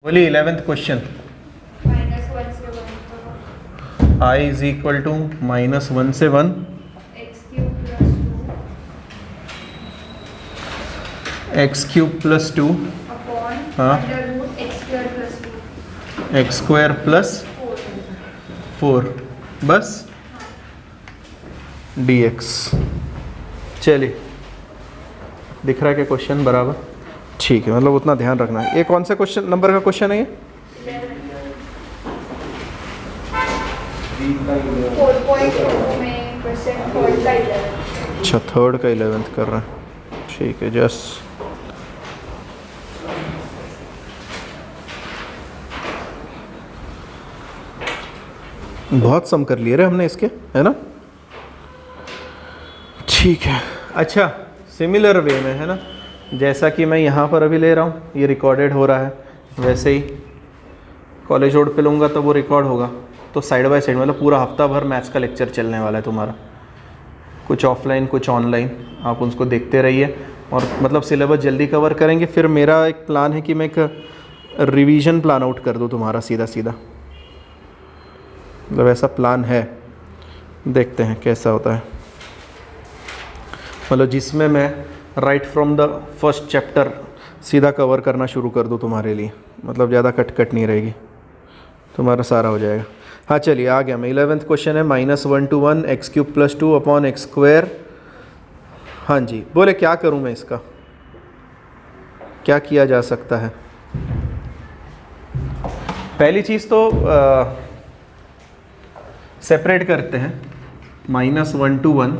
बोलिए 11th question. -1 से 1 I is equal to -1 से 1 x³ + 2 x³ + 2 अपॉन हाँ x² + 2 x² + 4 बस dx। चलिए दिख रहा है क्या क्वेश्चन बराबर? ठीक है, मतलब उतना ध्यान रखना है। ये कौन से क्वेश्चन नंबर का क्वेश्चन है ये? 4.2 में क्वेश्चन थर्ड का 11। अच्छा, थर्ड का 11th कर रहे हैं। ठीक है, जस्ट बहुत सम कर लिए रे हमने इसके, है ना? ठीक है। अच्छा, सिमिलर वे में है ना, जैसा कि मैं यहाँ पर अभी ले रहा हूँ, ये रिकॉर्डेड हो रहा है, वैसे ही कॉलेज रोड पे लूँगा तो वो रिकॉर्ड होगा। तो साइड बाय साइड मतलब पूरा हफ्ता भर मैथ्स का लेक्चर चलने वाला है तुम्हारा, कुछ ऑफलाइन कुछ ऑनलाइन। आप उसको देखते रहिए और मतलब सिलेबस जल्दी कवर करेंगे। फिर मेरा एक प्लान है कि मैं एक रिवीजन प्लान आउट कर दूँ तुम्हारा सीधा सीधा, मतलब ऐसा प्लान है, देखते हैं कैसा होता है। मतलब जिसमें मैं right from the first chapter सीधा कवर करना शुरू कर दूँ तुम्हारे लिए, मतलब ज़्यादा कट नहीं रहेगी, तुम्हारा सारा हो जाएगा। हाँ चलिए आ गया मैं। 11th क्वेश्चन है -1 to 1 x³ + 2 अपॉन x²। हाँ जी, बोले क्या करूँ मैं इसका, क्या किया जा सकता है? पहली चीज़ तो सेपरेट करते हैं। -1 to 1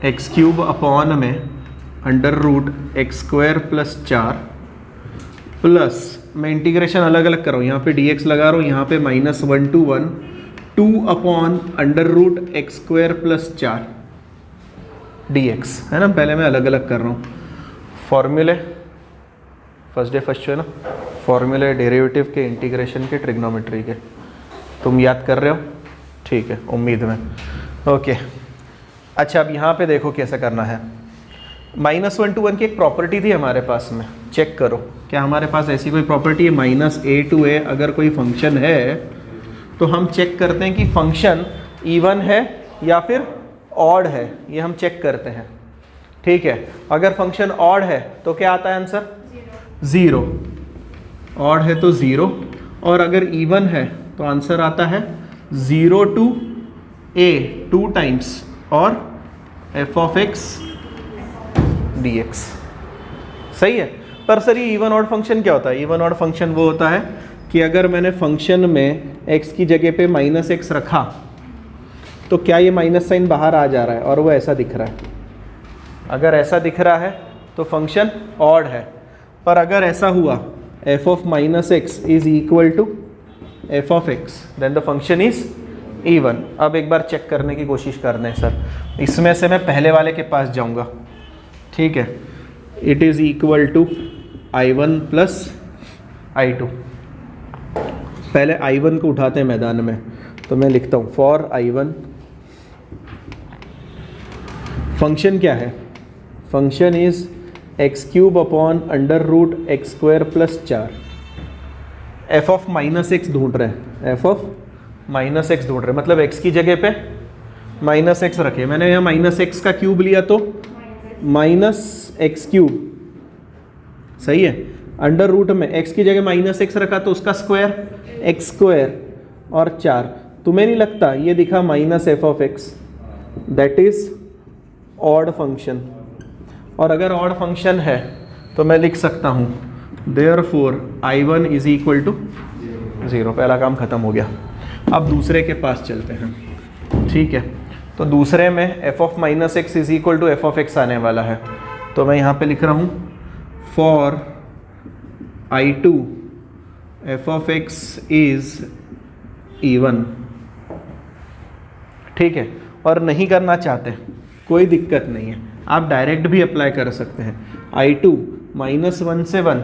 x³ अपॉन में √x² + 4 प्लस मैं इंटीग्रेशन अलग अलग कर रहा हूँ, यहाँ पे dx लगा रहा हूँ, यहाँ पे -1 to 1 2 अपॉन √x² + 4 dx है ना। पहले मैं अलग अलग कर रहा हूँ। फॉर्मूले फर्स्ट डे फर्स्ट है ना, फॉर्मूले डेरिवेटिव के, इंटीग्रेशन के, ट्रिग्नोमेट्री के। तुम याद कर रहे हो? ठीक है, उम्मीद में। ओके, अच्छा अब यहाँ पे देखो कैसे करना है। -1 to 1 की एक प्रॉपर्टी थी हमारे पास में, चेक करो क्या हमारे पास ऐसी कोई प्रॉपर्टी है। -a to a अगर कोई फंक्शन है तो हम चेक करते हैं कि फंक्शन इवन है या फिर ऑड है, ये हम चेक करते हैं। ठीक है, अगर फंक्शन ऑड है तो क्या आता है आंसर? 0। ऑड है तो 0, और अगर इवन है तो आंसर आता है 0 to a 2 टाइम्स और f(x) dx। सही है। पर सर ये इवन ऑड फंक्शन क्या होता है? इवन ऑड फंक्शन वो होता है कि अगर मैंने फंक्शन में x की जगह पे -x रखा तो क्या ये माइनस साइन बाहर आ जा रहा है और वो ऐसा दिख रहा है। अगर ऐसा दिख रहा है तो फंक्शन ऑड है। पर अगर ऐसा हुआ f(-x) is equal to f(x), then the function is even. अब एक बार चेक करने की कोशिश करते हैं सर। इसमें से मैं पहले वाले के पास जाऊंगा, ठीक है। It is equal to I1 + I2। पहले I1 को उठाते हैं मैदान में, तो मैं लिखता हूँ फॉर I1। फंक्शन क्या है? Function is x³ upon √x² + 4। f(-x) ढूंढ रहे हैं, f(-x) ढूंढ रहे हैं, मतलब x की जगह पे -x रखे। मैंने यहाँ -x का क्यूब लिया तो -x³, सही है। अंडर रूट में x की जगह -x रखा तो उसका स्क्वायर x² और 4। तुम्हें नहीं लगता ये दिखा -f(x), that is odd function. और अगर ऑड फंक्शन है तो मैं लिख सकता हूँ therefore I1 is equal to 0। पहला काम खत्म हो गया। अब दूसरे के पास चलते हैं, ठीक है। तो दूसरे में f(-x) is equal to f(x) आने वाला है, तो मैं यहाँ पे लिख रहा हूँ for I2 f(x) is even, ठीक है। और नहीं करना चाहते कोई दिक्कत नहीं है, आप डायरेक्ट भी अप्लाई कर सकते हैं। I2 -1 से 1,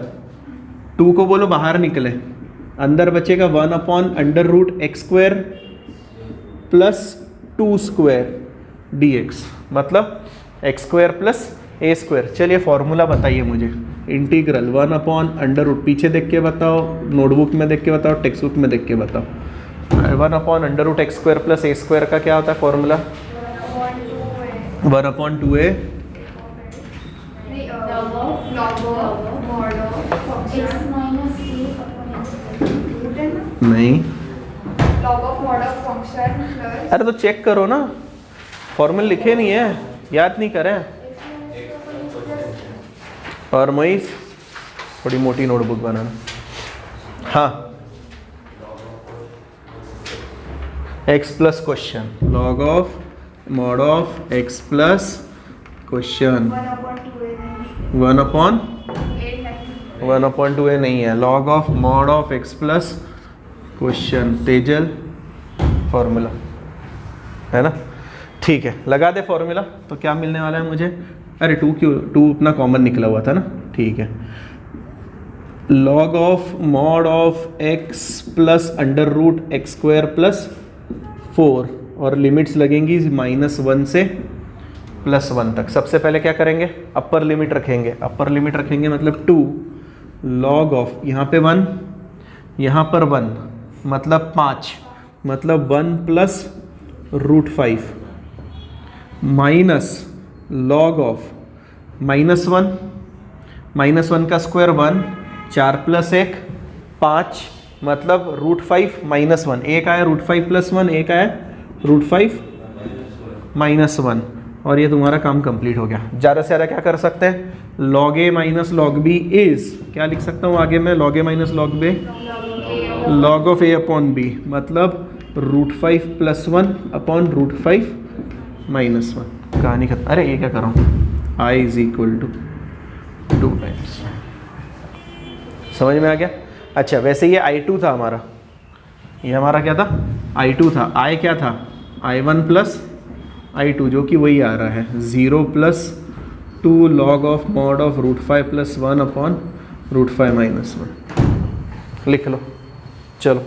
2 को बोलो बाहर निकले, अंदर बचेगा 1 अपॉन √x² + 2² dx, मतलब x² + a²। चलिए फॉर्मूला बताइए मुझे इंटीग्रल 1/√, पीछे देख के बताओ, नोटबुक में देख के बताओ, टेक्स्ट बुक में देख के बताओ। 1/√x² + a² का क्या होता है फॉर्मूला? 1/2a नहीं, log of mod of function plus अरे तो चेक करो ना, फॉर्मूला लिखे नहीं है, याद नहीं करें। और मोइस थोड़ी मोटी नोटबुक बनाना। हाँ, x plus question, log of mod of x plus question 1/2a नहीं है, log of mod of x plus question, Tejal formula है ना। ठीक है, लगा दे फॉर्मूला, तो क्या मिलने वाला है मुझे? अरे 2 क्यों, 2 अपना कॉमन निकला हुआ था ना। ठीक है, log of mod of x plus √x² + 4 और लिमिट्स लगेंगी -1 से +1 तक। सबसे पहले क्या करेंगे? अपर लिमिट रखेंगे। अपर लिमिट रखेंगे मतलब 2 log ऑफ, यहाँ पे 1, यहाँ पर 1 मतलब 5, मतलब 1 + √5 माइनस log ऑफ -1 का स्क्वायर 1, 4 + 1 5, मतलब √5 -1, एक आया √5 + 1, एक आया √5 -1, और ये तुम्हारा काम कंप्लीट हो गया। ज़्यादा से ज़्यादा क्या कर सकते हैं? log a - log b is, क्या लिख सकता हूँ आगे मैं? log a - log b log of a/b, मतलब √5 + 1/√5 -1। कहानी खत्म। अरे ये क्या कर रहा हूँ? I = 2 times. समझ में आ गया? अच्छा, वैसे ये I2 था हमारा, ये हमारा क्या था? I2 था। I क्या था? I1 + I2, जो कि वही आ रहा है 0 + 2 log ऑफ mod ऑफ √5 + 1/√5 -1। लिख लो, चलो।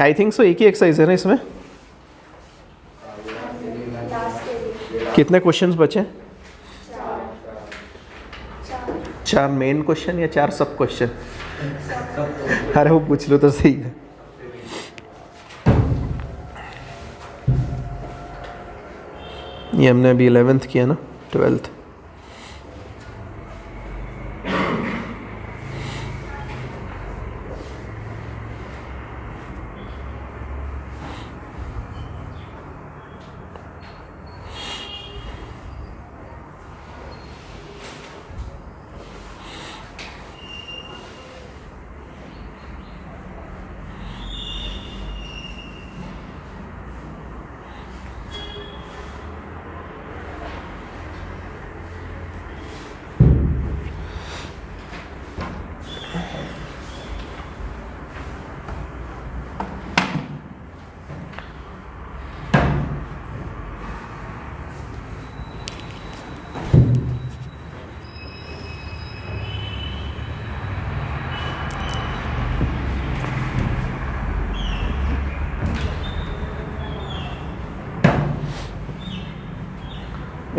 आई थिंक सो एक ही एक्सरसाइज है ना इसमें। कितने क्वेश्चंस बचे? 4 मेन क्वेश्चन या 4 सब क्वेश्चन? अरे वो पूछ लो तो सही है। ये हमने अभी 11th किया ना, 12th।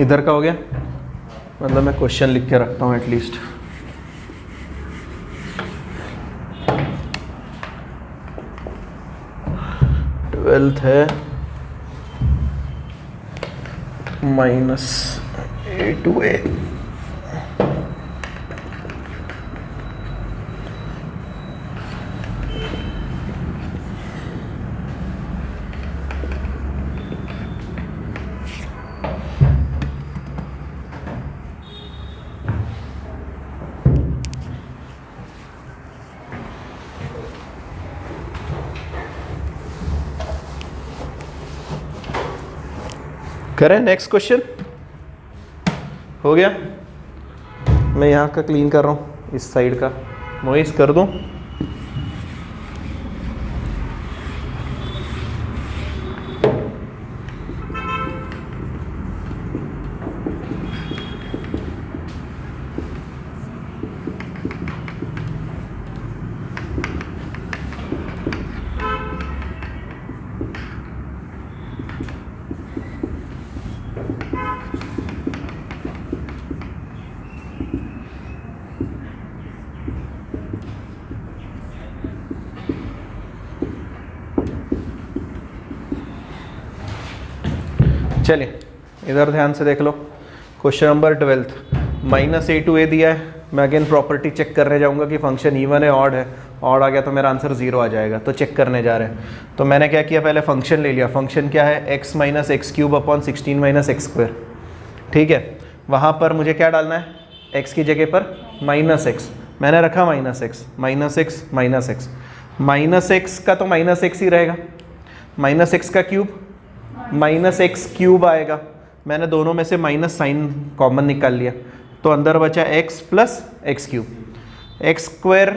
इधर का हो गया, मतलब मैं क्वेश्चन लिख के रखता हूँ एटलीस्ट। ट्वेल्थ है -a/a। करें नेक्स्ट क्वेश्चन। हो गया, मैं यहाँ का क्लीन कर रहा हूँ, इस साइड का मोइस कर दूँ। चलिए इधर ध्यान से देख लो, क्वेश्चन नंबर 12 -a दिया है। मैं अगेन प्रॉपर्टी चेक करने जाऊंगा कि फंक्शन इवन है ऑड है। ऑड आ गया तो मेरा आंसर 0 आ जाएगा, तो चेक करने जा रहे हैं। तो मैंने क्या किया, पहले फंक्शन ले लिया। फंक्शन क्या है, x - x³ अपॉन 16 - x²। ठीक है, वहाँ पर मुझे क्या डालना है, x की जगह पर -x, मैंने रखा -x -x का तो -x ही रहेगा, -x का क्यूब -x³ आएगा। मैंने दोनों में से माइनस साइन कॉमन निकाल लिया, तो अंदर बचा x + x³ x²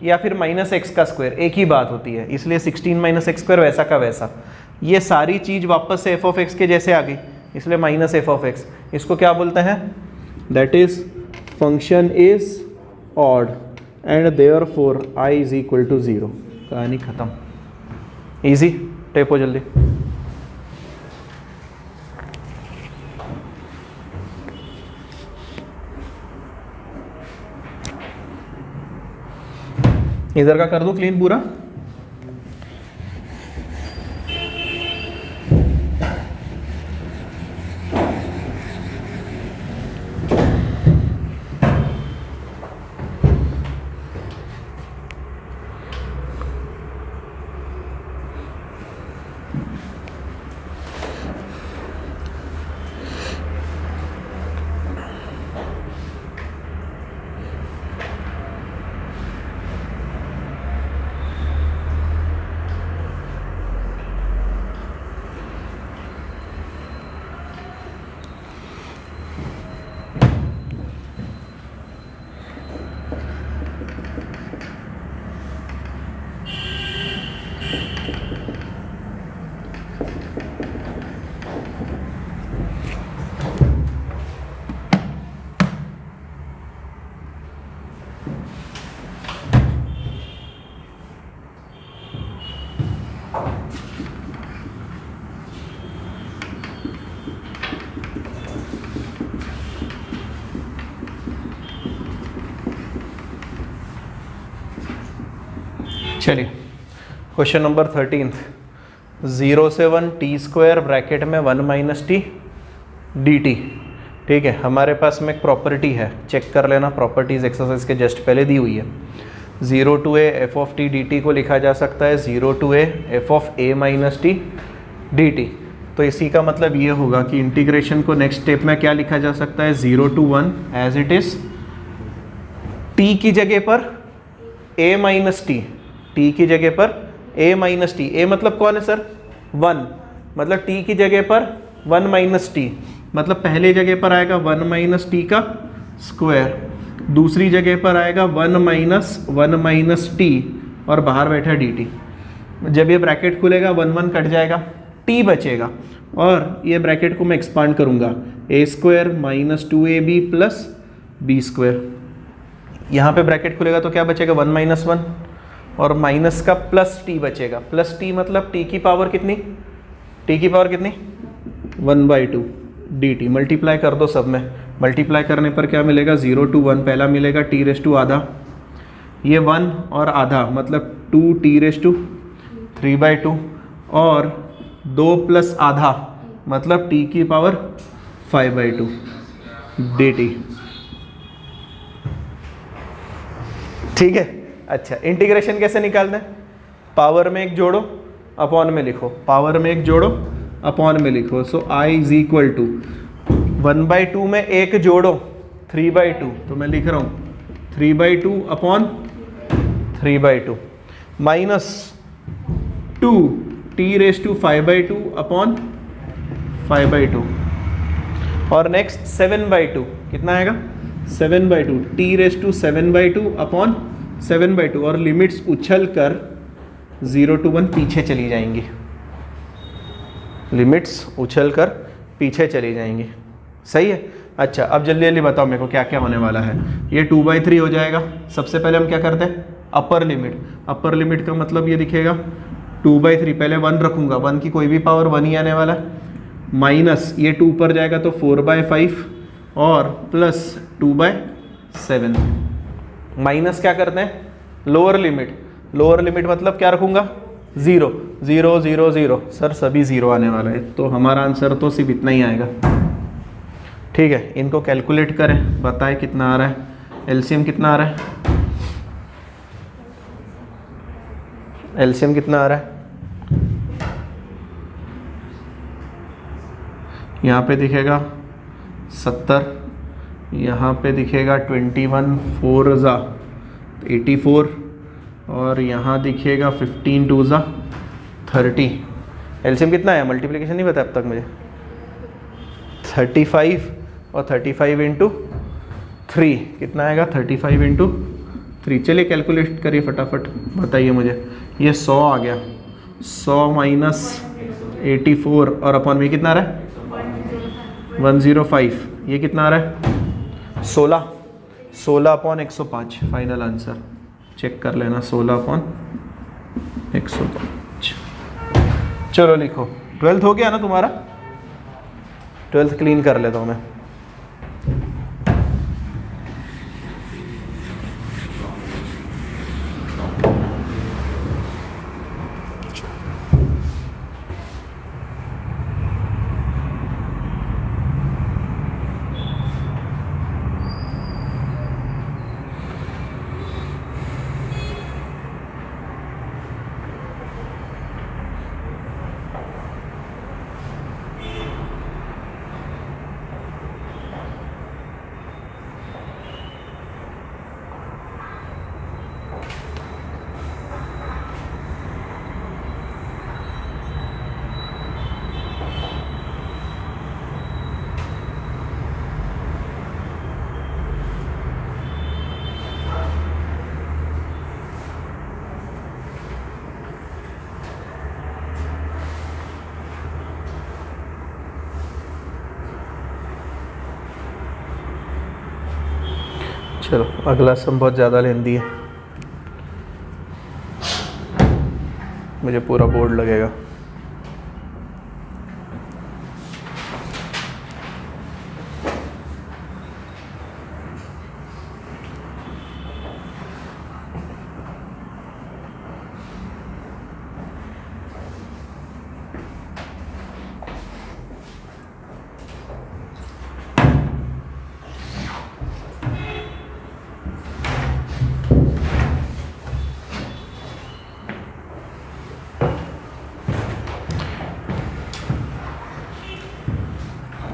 या फिर -x का स्क्वायर एक ही बात होती है, इसलिए 16 - x² वैसा का वैसा। ये सारी चीज़ वापस से f(x) के जैसे आ गई, इसलिए -f(x). इसको क्या बोलते हैं, that is function is odd and therefore i = 0। कहानी खत्म, इजी। टेपो जल्दी। इधर का कर दूं क्लीन पूरा। चलिए क्वेश्चन नंबर 13 0 से 1 t² ब्रैकेट में 1 - t dt। ठीक है, हमारे पास में एक प्रॉपर्टी है, चेक कर लेना, प्रॉपर्टीज एक्सरसाइज के जस्ट पहले दी हुई है। 0 to a f(t) dt को लिखा जा सकता है 0 to a f(a - t) dt। तो इसी का मतलब ये होगा कि इंटीग्रेशन को नेक्स्ट स्टेप में क्या लिखा जा सकता है, 0 to 1 as it is t की जगह पर a - t, t की जगह पर a - t। a मतलब कौन है सर, 1, मतलब t की जगह पर 1 - t, मतलब पहले जगह पर आएगा 1 - t का स्क्वायर, दूसरी जगह पर आएगा 1 - t और बाहर बैठा dt। जब ये ब्रैकेट खुलेगा 1 1 कट जाएगा, t बचेगा और ये ब्रैकेट को मैं एक्सपांड करूंगा, a² - 2ab + b²। यहाँ पे ब्रैकेट खुलेगा तो क्या बचेगा, 1 - 1 और माइनस का प्लस t बचेगा। प्लस t मतलब t की पावर कितनी, t की पावर कितनी, 1/2 dt। मल्टीप्लाई कर दो सब में, मल्टीप्लाई करने पर क्या मिलेगा, 0 to 1 पहला मिलेगा t⁻², ये 1 और आधा मतलब 2t⁻³ और 2 + आधा मतलब t की पावर 5/2 dt। ठीक है, अच्छा इंटीग्रेशन कैसे निकालना है, पावर में एक जोड़ो अपॉन में लिखो, पावर में एक जोड़ो अपॉन में लिखो। सो i = 1/2 में एक जोड़ो 3/2, तो मैं लिख रहा हूँ 3/2 अपॉन 3/2 माइनस 2t⁵² अपॉन 5/2 और नेक्स्ट 7/2 कितना आएगा, 7/2 t⁻7/2 अपॉन 7/2 और लिमिट्स उछल कर 0 to 1 पीछे चली जाएंगी, लिमिट्स उछल कर पीछे चली जाएंगी। सही है, अच्छा अब जल्दी जल्दी बताओ मेरे को क्या क्या होने वाला है। ये 2/3 हो जाएगा। सबसे पहले हम क्या करते हैं, अपर लिमिट। अपर लिमिट का मतलब ये दिखेगा 2/3, पहले 1 रखूँगा, 1 की कोई भी पावर 1 ही आने वाला है, माइनस ये 2 ऊपर जाएगा तो 4/5 और प्लस 2/7। माइनस क्या करते हैं, लोअर लिमिट। लोअर लिमिट मतलब क्या रखूँगा, 0, 0 0 0 सर सभी 0 आने वाला है, तो हमारा आंसर तो सिर्फ इतना ही आएगा। ठीक है, इनको कैलकुलेट करें, बताएं कितना आ रहा है। एलसीएम कितना आ रहा है? एलसीएम कितना आ रहा है? यहाँ पे दिखेगा 70, यहाँ पे दिखेगा 21, 4 ज़ा 84, और यहाँ दिखेगा 15 2 ज़ा 30। एलसीएम कितना है? मल्टीप्लिकेशन नहीं पता अब तक मुझे। 35 और 35 इंटू 3 कितना आएगा? 35 इंटू 3। चलिए कैलकुलेट करिए फटाफट, बताइए मुझे। ये 100 आ गया, 100 माइनस 84 और अपॉन में कितना आ रहा है? 105। ये कितना आ रहा है? 16 अपॉन 105। फाइनल आंसर चेक कर लेना, 16 अपॉन 105। चलो लिखो। 12th हो गया ना तुम्हारा? 12th क्लीन कर लेता हूँ मैं। चलो अगला सम बहुत ज़्यादा लेंदी है, मुझे पूरा बोर्ड लगेगा।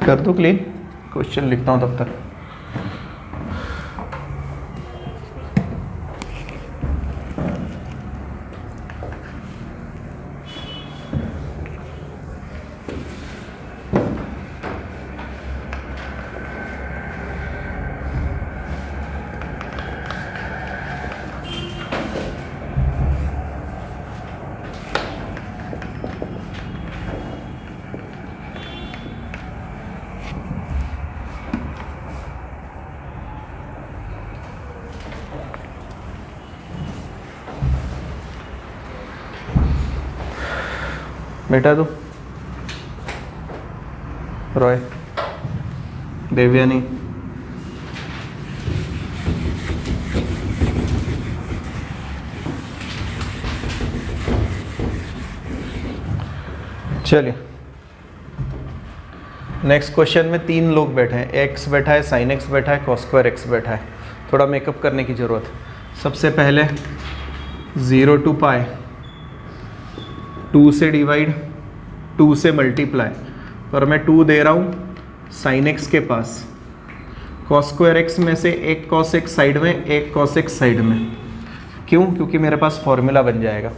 कर दो क्लीन, क्वेश्चन लिखता हूँ तब तक। बेटा तू रॉय देवयानी चलिए नेक्स्ट क्वेश्चन में 3 लोग बैठे हैं, एक्स बैठा है, साइन एक्स बैठा है, कॉस स्क्वायर एक्स बैठा है। थोड़ा मेकअप करने की ज़रूरत है। सबसे पहले 0 to पाई, 2 से डिवाइड, 2 से मल्टीप्लाई, पर मैं 2 दे रहा हूँ साइन एक्स के पास। कॉस स्क्वायर एक्स में से एक कॉस एक्स साइड में, एक कॉस एक्स साइड में। क्यों? क्योंकि मेरे पास फॉर्मूला बन जाएगा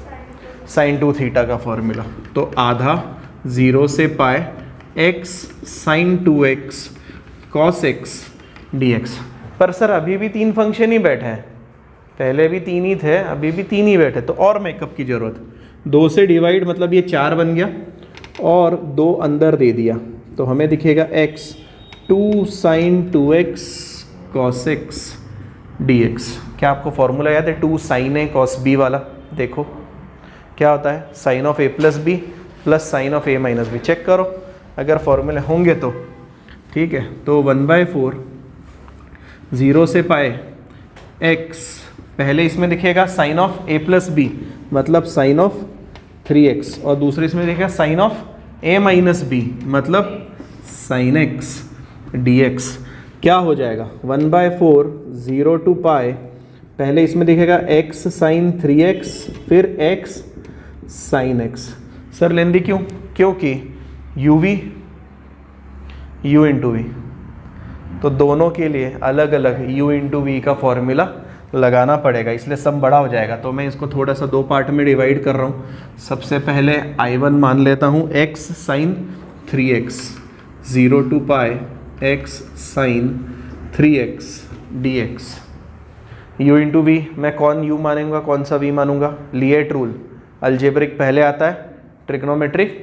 साइन 2 थीटा का फॉर्मूला। तो आधा 0 से pi X sine 2x cos x dx। पर सर अभी भी 3 फंक्शन ही बैठे हैं, पहले भी 3 ही थे, अभी भी 3 ही बैठे, तो और मेकअप की ज़रूरत। 2 से डिवाइड मतलब ये 4 बन गया और 2 अंदर दे दिया, तो हमें दिखेगा x 2 sine 2x cos x dx। क्या आपको फॉर्मूला याद है 2 साइन ए कॉस बी वाला? देखो क्या होता है, sine of A plus B plus sine of A minus B. Check करो अगर फॉर्मूले होंगे तो। ठीक है, तो 1/4 0 से पाए x, पहले इसमें दिखेगा sine of A plus B मतलब साइन ऑफ 3x और दूसरे इसमें देखा sine of a minus B मतलब साइन x dx क्या हो जाएगा 1/4 0 to पाई, पहले इसमें दिखेगा x साइन 3x फिर x साइन x। सर लेंदी क्यों? क्योंकि u इंटू वी, तो दोनों के लिए अलग अलग u इंटू वी का फॉर्मूला लगाना पड़ेगा, इसलिए सम बड़ा हो जाएगा। तो मैं इसको थोड़ा सा दो पार्ट में डिवाइड कर रहा हूँ। सबसे पहले I1 मान लेता हूँ x साइन 3x 0 to पाई x sine 3x dx। u into v मैं कौन u मानूंगा कौन सा v मानूंगा? लिएट रूल, अलजेब्रिक पहले आता है, ट्रिग्नोमेट्रिक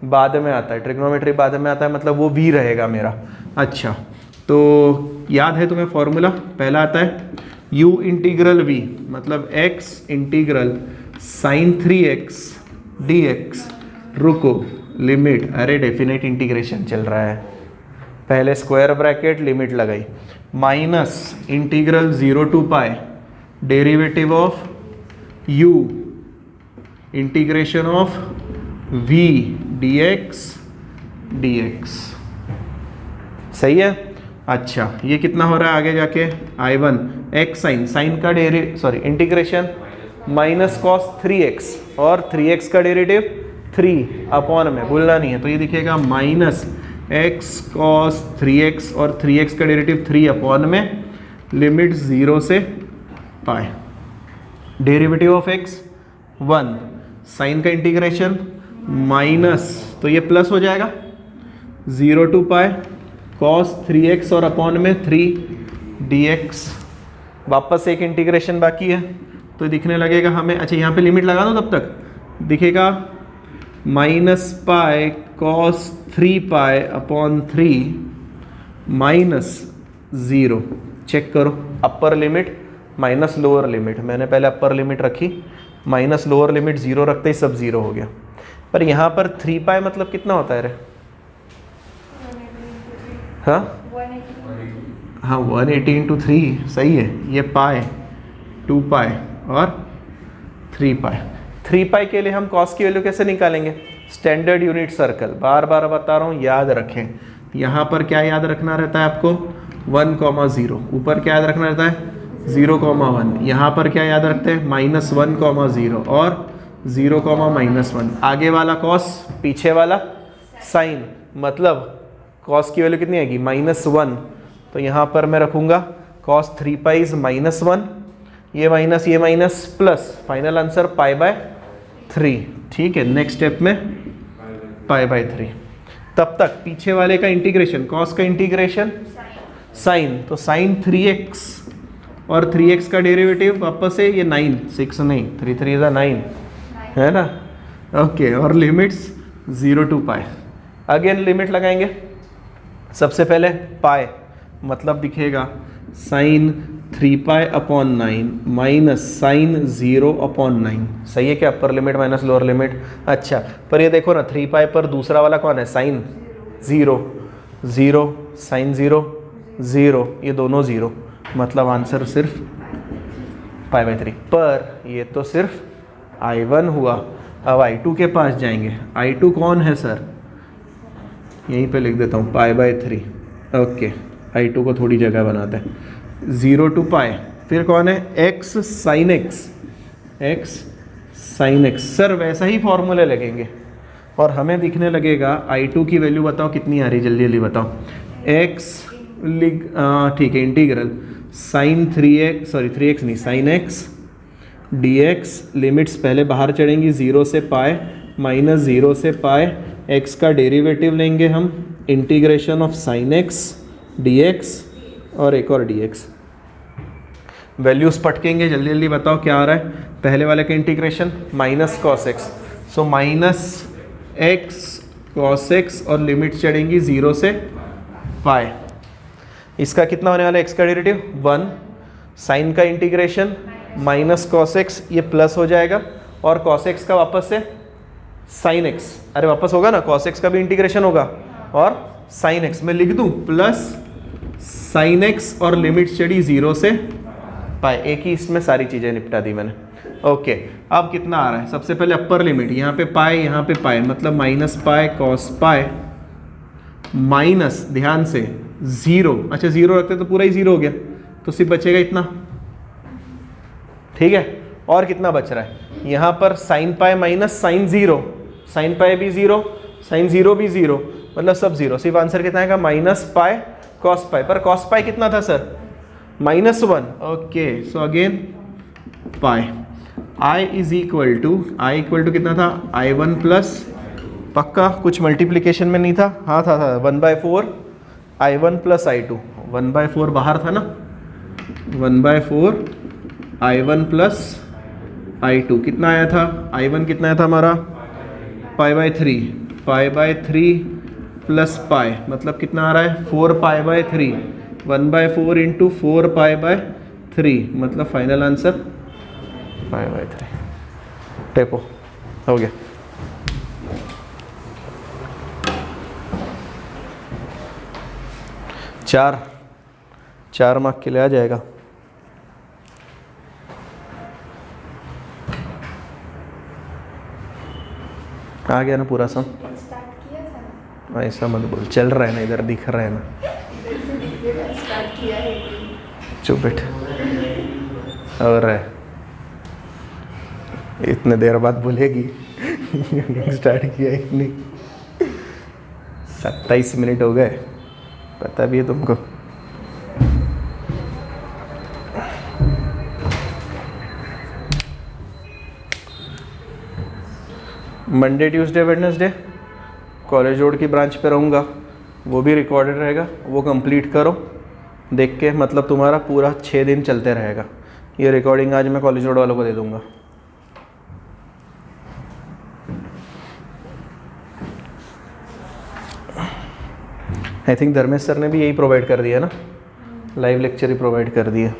बाद में आता है। ट्रिग्नोमेट्रिक बाद में आता है मतलब वो v रहेगा मेरा। अच्छा तो याद है तुम्हें फॉर्मूला? पहला आता है u इंटीग्रल v मतलब x integral sine 3x dx। रुको, लिमिट, अरे डेफिनेट इंटीग्रेशन चल रहा है, पहले स्क्वायर ब्रैकेट लिमिट लगाई, minus integral 0 to pi derivative of u integration of v dx dx। सही है? अच्छा ये कितना हो रहा है आगे जाके? I1 x साइन, साइन का इंटीग्रेशन माइनस कॉस 3x और 3x का डेरिवेटिव 3 अपॉन में भूलना नहीं है, तो ये दिखेगा माइनस x कॉस 3x और 3x का डेरिवेटिव 3 अपॉन में लिमिट 0 से पाई, डेरिवेटिव ऑफ x 1, साइन का इंटीग्रेशन माइनस, तो ये प्लस हो जाएगा 0 to पाई cos 3x और अपॉन में 3 dx। वापस एक इंटीग्रेशन बाकी है तो दिखने लगेगा हमें, अच्छा यहाँ पे लिमिट लगा दो तब तक, दिखेगा minus pi cos 3 pi upon 3 minus 0। Check करो upper limit minus lower limit, मैंने पहले अपर लिमिट रखी, माइनस लोअर लिमिट 0 रखते ही सब 0 हो गया। पर यहाँ पर 3 पाई मतलब कितना होता है रे? हाँ 180 इंटू 3 सही है, ये पाई 2 पाई और 3 पाई। 3 पाई के लिए हम कॉस की वैल्यू कैसे निकालेंगे? स्टैंडर्ड यूनिट सर्कल, बार बार बता रहा हूँ याद रखें। यहाँ पर क्या याद रखना रहता है आपको? 1,0। ऊपर क्या याद रखना रहता है? 0,1। यहाँ पर क्या याद रखते हैं? -1,0 और 0,-1। आगे वाला कॉस पीछे वाला साइन, मतलब कॉस की वैल्यू कितनी आएगी? -1। तो यहाँ पर मैं रखूँगा कॉस 3 पाई इज -1, ये माइनस प्लस, फाइनल आंसर π/3। ठीक है, नेक्स्ट स्टेप में π/3। तब तक पीछे वाले का इंटीग्रेशन, कॉस का इंटीग्रेशन साइन, तो साइन 3x और 3x का डेरिवेटिव वापस से ये 9, 6 नहीं, 3 3 इज 9 है ना? ओके, और लिमिट्स 0 to पाई। अगेन लिमिट लगाएंगे, सबसे पहले पाई मतलब दिखेगा sine 3 pi upon 9 minus sine 0 upon 9। सही है क्या? Upper limit minus lower limit. अच्छा पर ये देखो ना 3 पाई पर दूसरा वाला कौन है? साइन 0 0 साइन 0 0, ये दोनों 0, मतलब आंसर सिर्फ π/3। पर ये तो सिर्फ I1 हुआ। अब I2 के पास जाएंगे। I2 कौन है सर? यहीं पे लिख देता हूँ π/3। ओके, I2 को थोड़ी जगह बनाते हैं। 0 to पाई, फिर कौन है? x साइन x सर वैसा ही फॉर्मूले लगेंगे और हमें दिखने लगेगा I2 की वैल्यू बताओ कितनी आ रही, जल्दी जल्दी बताओ। x ठीक है, इंटीग्रल साइन 3x नहीं, साइन x dx। लिमिट्स पहले बाहर चढ़ेंगी 0 से पाई, -0 से पाई, x का डेरिवेटिव लेंगे हम, integration of sine x dx और एक और dx। वैल्यूज पटकेंगे, जल्दी जल्दी बताओ क्या आ रहा है। पहले वाले का integration minus cos x, so minus x cos x और लिमिट चढ़ेंगी 0 से पाई। इसका कितना होने वाला है? x का डेरिवेटिव 1, साइन का इंटीग्रेशन माइनस कॉस x, ये प्लस हो जाएगा, और कॉस x का वापस से साइन x, अरे वापस होगा ना, कॉस x का भी इंटीग्रेशन होगा और साइन x। मैं लिख दूं प्लस साइन x और लिमिट चढ़ी 0 से पाई। एक ही इसमें सारी चीज़ें निपटा दी मैंने। ओके अब कितना आ रहा है, सबसे पहले अपर लिमिट, यहाँ पे पाए यहाँ पे पाए, मतलब माइनस पाए कॉस पाए माइनस, ध्यान से, जीरो, अच्छा जीरो रखते तो पूरा ही जीरो हो गया, तो सिर्फ बचेगा इतना, ठीक है। और कितना बच रहा है, यहाँ पर sine pi minus sine zero, sine pi भी जीरो, साइन जीरो भी जीरो, मतलब सब जीरो, सिर्फ आंसर कितना आएगा माइनस पाए कॉस पाए, पर कॉस पाए कितना था सर, -1, ओके, सो अगेन पाए, आई इक्वल टू कितना था, I1 प्लस, पक्का कुछ मल्टीप्लिकेशन में नहीं था, हाँ था 1/4 I1 प्लस I2, 1/4 बाहर था ना, 1/4 I1 प्लस I2, कितना आया था, I1 कितना आया था हमारा पाई3 प्लस पाई, मतलब कितना आ रहा है 4π/3, 1/4 इंटू 4π/3, मतलब फाइनल आंसर π/3, टेपो हो गया। चार मार्क के लिए आ जाएगा। आ गया ना पूरा सम, स्टार्ट किया था ना, ऐसा मत बोल, चल रहा है ना, इधर दिख रहा है ना, स्टार्ट किया है। चुप बैठ, और इतने देर बाद बोलेगी स्टार्ट किया ही नहीं, 27 मिनट हो गए, पता भी है तुमको। Monday Tuesday Wednesday college road की ब्रांच पे रहूँगा, वो भी रिकॉर्डेड रहेगा, वो कंप्लीट करो देख के, मतलब तुम्हारा पूरा 6 दिन चलते रहेगा। ये रिकॉर्डिंग आज मैं कॉलेज रोड वालों को दे दूँगा। आई थिंक धर्मेश सर ने भी यही प्रोवाइड कर दिया ना, लाइव लेक्चर ही प्रोवाइड कर दिया।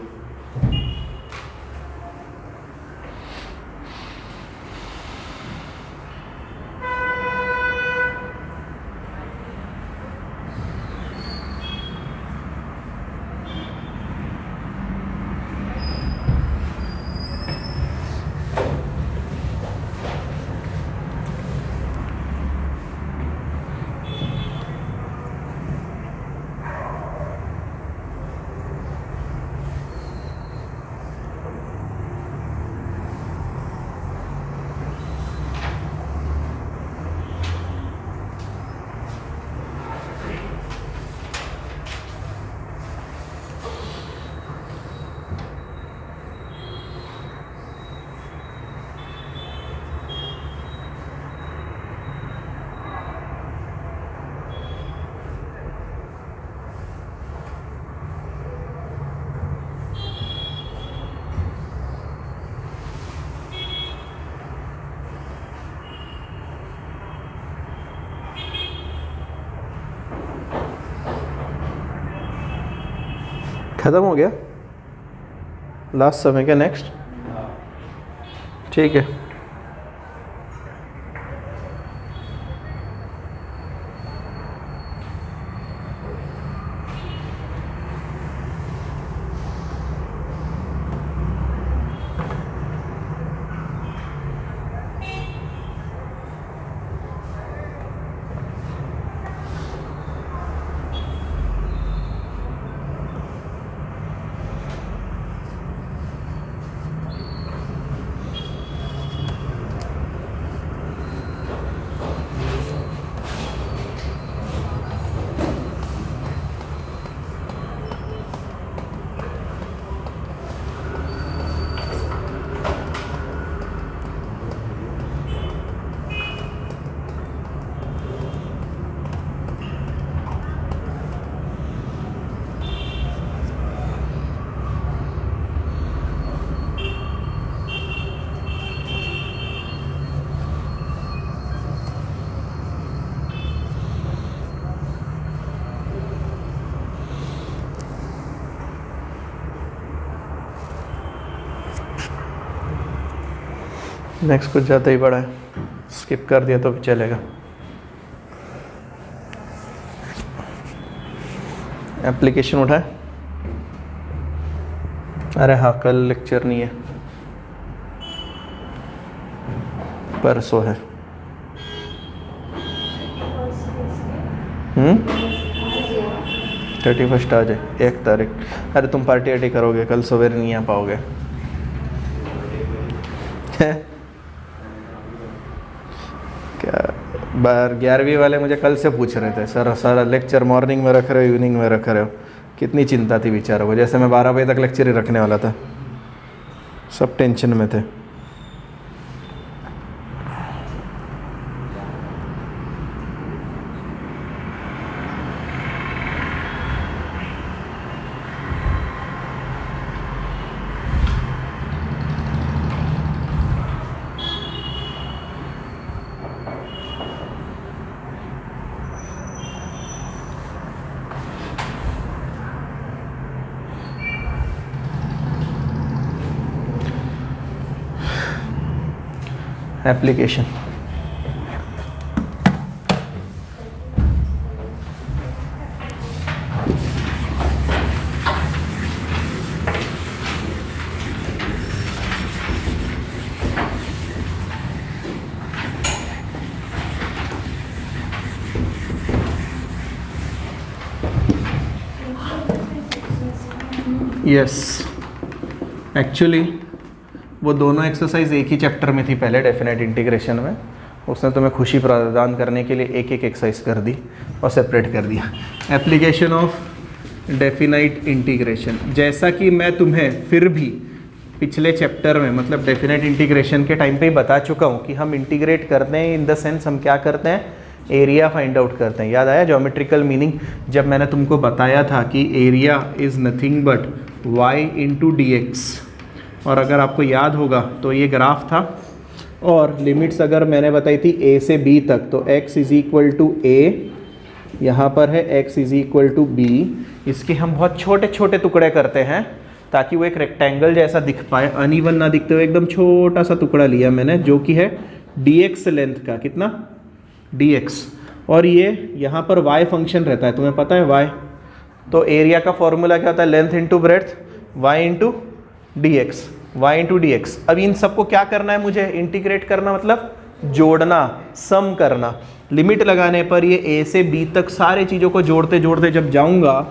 खत्म हो गया लास्ट समय का, नेक्स्ट ठीक है। नेक्स्ट कुछ ज़्यादा ही बड़ा है, स्किप कर दिया तो भी चलेगा। एप्लीकेशन उठाए, अरे हाँ कल लेक्चर नहीं है, परसों है। 31 आ जाए, 1 तारीख। अरे तुम पार्टी वार्टी करोगे, कल सवेरे नहीं आ पाओगे। क्या 11वीं वाले मुझे कल से पूछ रहे थे, सर सारा लेक्चर मॉर्निंग में रख रहे हो, इवनिंग में रख रहे हो। कितनी चिंता थी बेचारों को, जैसे मैं 12 बजे तक लेक्चर ही रखने वाला था। सब टेंशन में थे। एप्लीकेशन यस, एक्चुअली वो दोनों एक्सरसाइज एक ही चैप्टर में थी पहले, डेफिनेट इंटीग्रेशन में। उसने तुम्हें खुशी प्रदान करने के लिए एक एक एक्सरसाइज कर दी और सेपरेट कर दिया। एप्लीकेशन ऑफ डेफिनाइट इंटीग्रेशन, जैसा कि मैं तुम्हें फिर भी पिछले चैप्टर में मतलब डेफिनेट इंटीग्रेशन के टाइम पे ही बता चुका हूँ कि हम इंटीग्रेट करते हैं, इन द सेंस हम क्या करते हैं, एरिया फाइंड आउट करते हैं। याद आया ज्योमेट्रिकल मीनिंग, जब मैंने तुमको बताया था कि area is nothing but y into D x. और अगर आपको याद होगा तो ये ग्राफ था और लिमिट्स अगर मैंने बताई थी a से b तक, तो x is equal to a, यहाँ पर है x is equal to b। इसके हम बहुत छोटे छोटे टुकड़े करते हैं ताकि वो एक रेक्टेंगल जैसा दिख पाए, अनइवन ना दिखते हुए एकदम छोटा सा टुकड़ा लिया मैंने, जो कि है dx लेंथ का, कितना dx। और ये यहाँ पर y फंक्शन रहता है, तुम्हें पता है y। तो एरिया का फॉर्मूला क्या होता है, length into breadth, y into D x, y into D x. अब इन सबको क्या करना है मुझे, इंटीग्रेट करना, मतलब जोड़ना, सम करना। लिमिट लगाने पर ये a से b तक सारे चीज़ों को जोड़ते जोड़ते जब जाऊंगा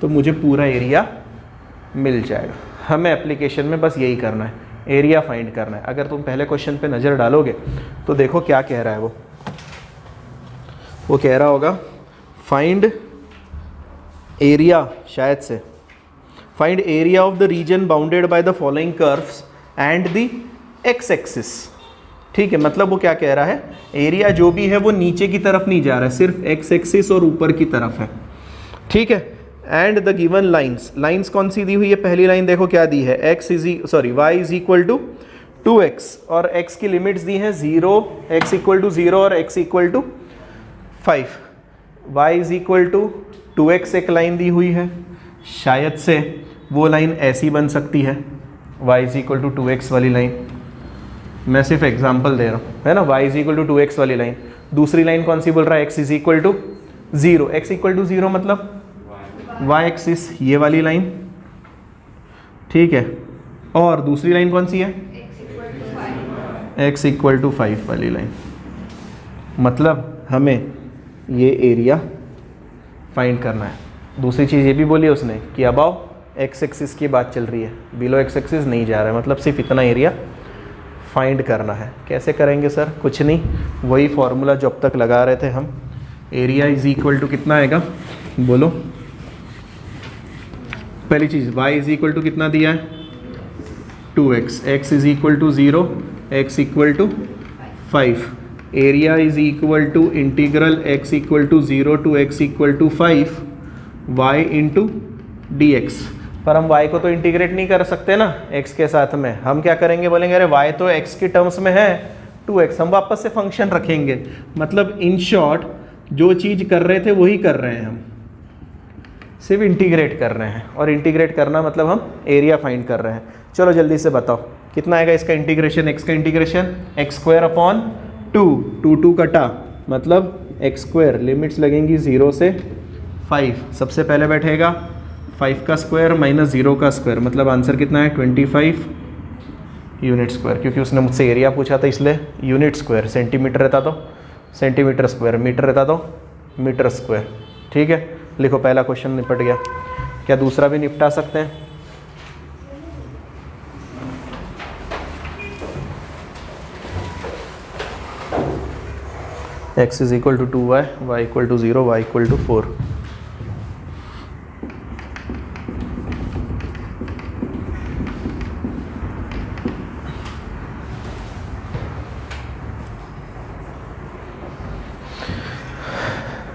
तो मुझे पूरा एरिया मिल जाएगा। हमें एप्लीकेशन में बस यही करना है, एरिया फाइंड करना है। अगर तुम पहले क्वेश्चन पे नज़र डालोगे तो देखो क्या कह रहा है वो कह रहा होगा फाइंड एरिया, शायद से find area of the region bounded by the following curves and the x axis. ठीक है, मतलब वो क्या कह रहा है, एरिया जो भी है वो नीचे की तरफ नहीं जा रहा है, सिर्फ एक्स एक्सिस और ऊपर की तरफ है। ठीक है, and the given lines, lines कौन सी दी हुई है, पहली लाइन देखो क्या दी है, y is equal to 2x और x की लिमिट्स दी हैं 0, x इक्वल टू 0 और x equal to 5। y is equal to 2x एक लाइन दी हुई है, शायद से वो लाइन ऐसी बन सकती है, y is equal to 2x वाली लाइन। मैं सिर्फ एग्जांपल दे रहा हूँ, है ना, y is equal to 2x वाली लाइन। दूसरी लाइन कौन सी बोल रहा है, x is equal to 0, x equal to 0 मतलब y एक्सिस, ये वाली लाइन। ठीक है, और दूसरी लाइन कौन सी है, x इक्वल टू 5 वाली लाइन। मतलब हमें ये एरिया फाइंड करना है। दूसरी चीज़ ये भी बोली उसने कि अबाव एक्स एक्सिस की बात चल रही है, बिलो एक्स एक्सिस नहीं जा रहा है, मतलब सिर्फ इतना एरिया फाइंड करना है। कैसे करेंगे सर, कुछ नहीं, वही फॉर्मूला जो अब तक लगा रहे थे हम। एरिया इज इक्वल टू कितना आएगा, बोलो। पहली चीज़ y इज इक्वल टू कितना दिया है, 2x, x is equal to 0, x equal to 5। Area is equal to integral x equal to 0 to x equal to 5 y into D x. पर हम y को तो इंटीग्रेट नहीं कर सकते ना x के साथ में, हम क्या करेंगे, बोलेंगे अरे y तो x की टर्म्स में है 2x, हम वापस से फंक्शन रखेंगे। मतलब इन शॉर्ट जो चीज़ कर रहे थे वही कर रहे हैं हम, सिर्फ इंटीग्रेट कर रहे हैं। और इंटीग्रेट करना मतलब हम एरिया फाइंड कर रहे हैं। चलो जल्दी से बताओ कितना आएगा इसका इंटीग्रेशन, x का इंटीग्रेशन x स्क्वायर अपॉन 2 कटा, मतलब x स्क्वायर, लिमिट्स लगेंगी 0 से 5। सबसे पहले बैठेगा 5 का स्क्वायर माइनस 0 का स्क्वायर, मतलब आंसर कितना है 25 यूनिट स्क्वायर, क्योंकि उसने मुझसे एरिया पूछा था इसलिए यूनिट स्क्वायर, सेंटीमीटर रहता तो सेंटीमीटर स्क्वायर, मीटर रहता तो मीटर स्क्वायर। ठीक है, लिखो पहला क्वेश्चन निपट गया। क्या दूसरा भी निपटा सकते हैं? x is equal to 2y, y equal to 0, y equal to 4।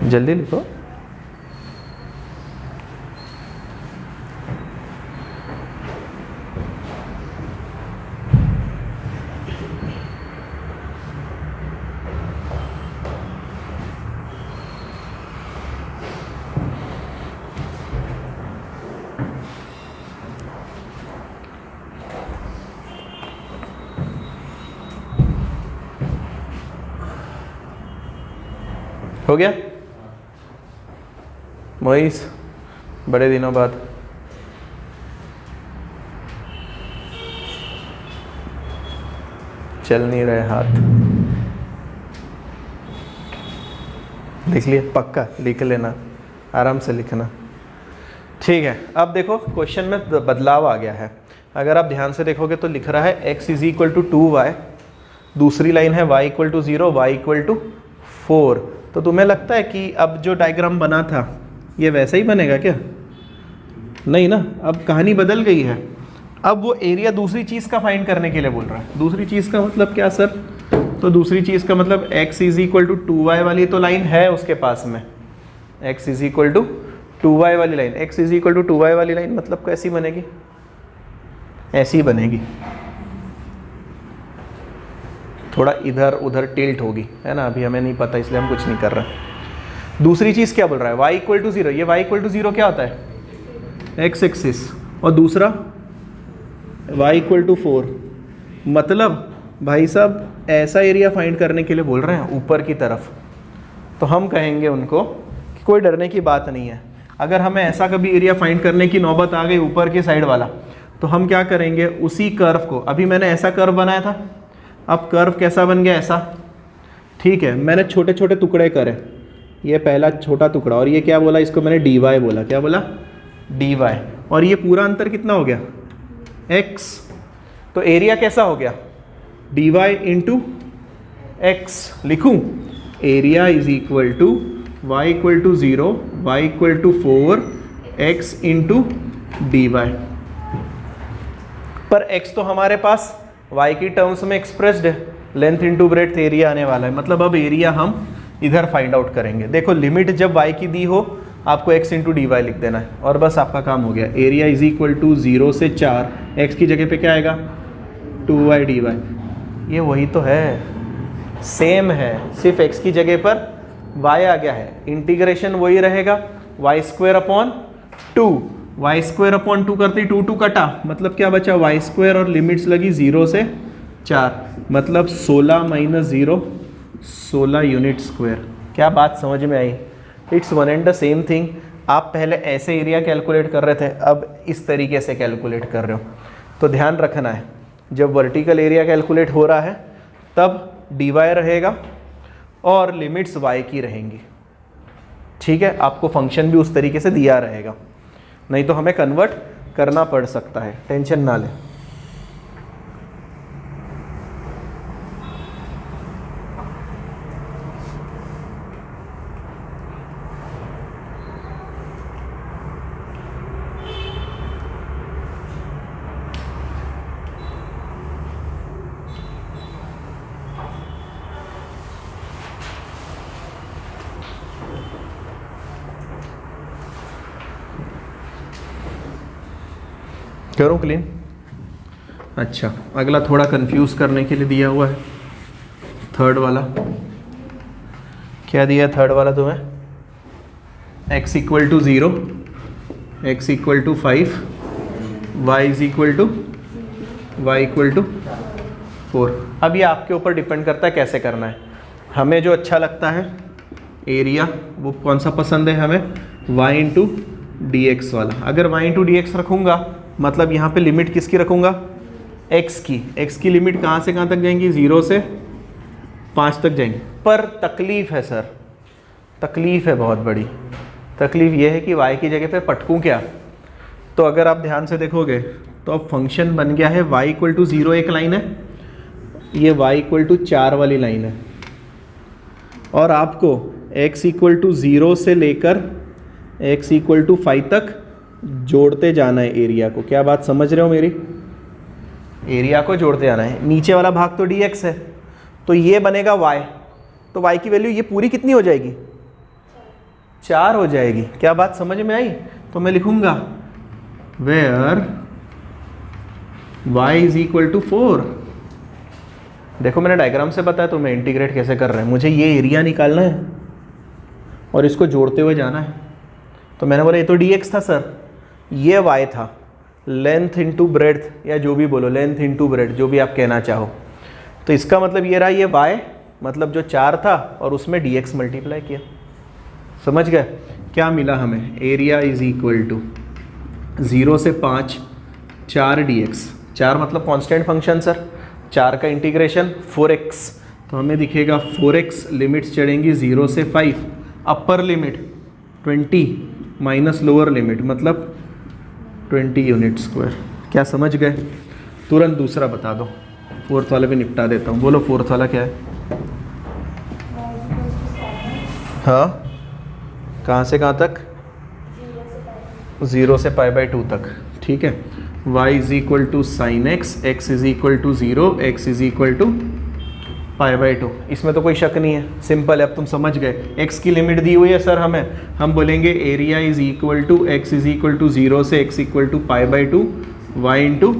जल्दी लिखो। हो गया मोइस, बड़े दिनों बाद। चल नहीं रहे हाथ, लिख लिया? पक्का लिख लेना, आराम से लिखना। ठीक है, अब देखो क्वेश्चन में बदलाव आ गया है। अगर आप ध्यान से देखोगे तो लिख रहा है x is equal to 2y, दूसरी लाइन है y equal to 0, y equal to 4। तो तुम्हें लगता है कि अब जो डायग्राम बना था ये वैसा ही बनेगा क्या? नहीं ना, अब कहानी बदल गई है। अब वो एरिया दूसरी चीज़ का फाइंड करने के लिए बोल रहा है। दूसरी चीज़ का मतलब क्या सर? तो दूसरी चीज़ का मतलब x is equal to 2y वाली तो लाइन है उसके पास में, x is equal to 2y वाली line. x is equal to 2y वाली लाइन मतलब कैसी बनेगी? ऐसी बनेगी, थोड़ा इधर उधर टिल्ट होगी, है ना। अभी हमें नहीं पता इसलिए हम कुछ नहीं कर रहे। दूसरी चीज़ क्या बोल रहा है? y equal to 0। ये y इक्वल टू 0 क्या होता है? x axis. और दूसरा y इक्वल टू 4। मतलब भाई साहब ऐसा एरिया फाइंड करने के लिए बोल रहे हैं ऊपर की तरफ। तो हम कहेंगे उनको कि कोई डरने की बात नहीं है। अगर हमें ऐसा कभी एरिया फाइंड करने की नौबत आ गई ऊपर की साइड वाला, तो हम क्या करेंगे, उसी कर्व को, अभी मैंने ऐसा कर्व बनाया था, अब कर्व कैसा बन गया? ऐसा। ठीक है, मैंने छोटे छोटे टुकड़े करे, ये पहला छोटा टुकड़ा, और ये क्या बोला? इसको मैंने dy बोला। क्या बोला? dy। और ये पूरा अंतर कितना हो गया? x। तो एरिया कैसा हो गया? dy into X. लिखूं? Area is equal to y equal to 0, y equal to 4, x into dy। पर x तो हमारे पास y की टर्म्स में एक्सप्रेस्ड है, लेंथ इंटू ब्रेड्थ एरिया आने वाला है। मतलब अब एरिया हम इधर फाइंड आउट करेंगे। देखो लिमिट जब y की दी हो आपको x इंटू डी वाई लिख देना है और बस आपका काम हो गया। एरिया इज इक्वल टू 0 से 4, x की जगह पे क्या आएगा? 2y dy। ये वही तो है, सेम है, सिर्फ x की जगह पर y आ गया है। इंटीग्रेशन वही रहेगा, y square upon 2। Y square upon 2 करते ही 2 कटा, मतलब क्या बचा? वाई स्क्वायर और लिमिट्स लगी 0 से 4, मतलब 16 माइनस 0, 16 यूनिट स्क्वायर। क्या बात समझ में आई? It's one and the same thing. आप पहले ऐसे एरिया कैलकुलेट कर रहे थे, अब इस तरीके से कैलकुलेट कर रहे हो। तो ध्यान रखना है, जब वर्टिकल एरिया कैलकुलेट हो रहा है तब dy रहेगा और लिमिट्स y की रहेंगी। ठीक है, आपको फंक्शन भी उस तरीके से दिया रहेगा, नहीं तो हमें कन्वर्ट करना पड़ सकता है, टेंशन ना लें। करूँ क्लीन? अच्छा, अगला थोड़ा कंफ्यूज करने के लिए दिया हुआ है, थर्ड वाला। क्या दिया थर्ड वाला तुम्हें? x equal to 0, x equal to 5, y is equal to 4। अब ये आपके ऊपर डिपेंड करता है कैसे करना है। हमें जो अच्छा लगता है एरिया, वो कौन सा पसंद है हमें? y इंटू डी एक्स वाला। अगर y इंटू डी एक्स रखूँगा मतलब यहाँ पे लिमिट किसकी रखूँगा? एक्स की लिमिट कहाँ से कहाँ तक जाएंगी, 0 से 5 तक जाएंगी। पर तकलीफ है सर, तकलीफ है बहुत बड़ी। तकलीफ ये है कि y की जगह पे पटकूँ क्या। तो अगर आप ध्यान से देखोगे तो अब फंक्शन बन गया है y इक्वल टू 0 एक लाइन है, ये y इक्वल टू 4 वाली लाइन है, और आपको x इक्वल टू 0 से लेकर x इक्वल टू 5 तक जोड़ते जाना है एरिया को। क्या बात समझ रहे हो मेरी? एरिया को जोड़ते जाना है। नीचे वाला भाग तो dx है, तो ये बनेगा y, तो y की वैल्यू ये पूरी कितनी हो जाएगी, 4 हो जाएगी। क्या बात समझ में आई? तो मैं लिखूंगा where y is equal to 4। देखो मैंने डायग्राम से बताया तो मैं इंटीग्रेट कैसे कर रहे हैं, मुझे ये एरिया निकालना है और इसको जोड़ते हुए जाना है। तो मैंने बोला ये तो dx था सर, ये y था, लेंथ इंटू ब्रेड्थ या जो भी बोलो, लेंथ इंटू ब्रेड्थ जो भी आप कहना चाहो। तो इसका मतलब ये रहा, ये y मतलब जो 4 था और उसमें dx मल्टीप्लाई किया। समझ गए? क्या मिला हमें? एरिया इज इक्वल टू 0 से 5 4 dx, 4 मतलब कांस्टेंट फंक्शन सर, 4 का इंटीग्रेशन 4x, तो हमें दिखेगा 4x, लिमिट्स चढ़ेंगी 0 से 5, upper limit 20 minus lower limit मतलब 20 यूनिट स्क्वायर। क्या समझ गए? तुरंत दूसरा बता दो, फोर्थ वाले पे निपटा देता हूँ। बोलो फोर्थ वाला क्या है? हाँ, कहाँ से कहाँ तक? 0 से π/2 तक। ठीक है, y is equal to sine X, X is equal to 0, X is equal to π/2। इसमें तो कोई शक नहीं है, सिंपल है। अब तुम समझ गए। x की लिमिट दी हुई है सर हमें, हम बोलेंगे area is equal to X is equal to 0 से x equal to π/2 y into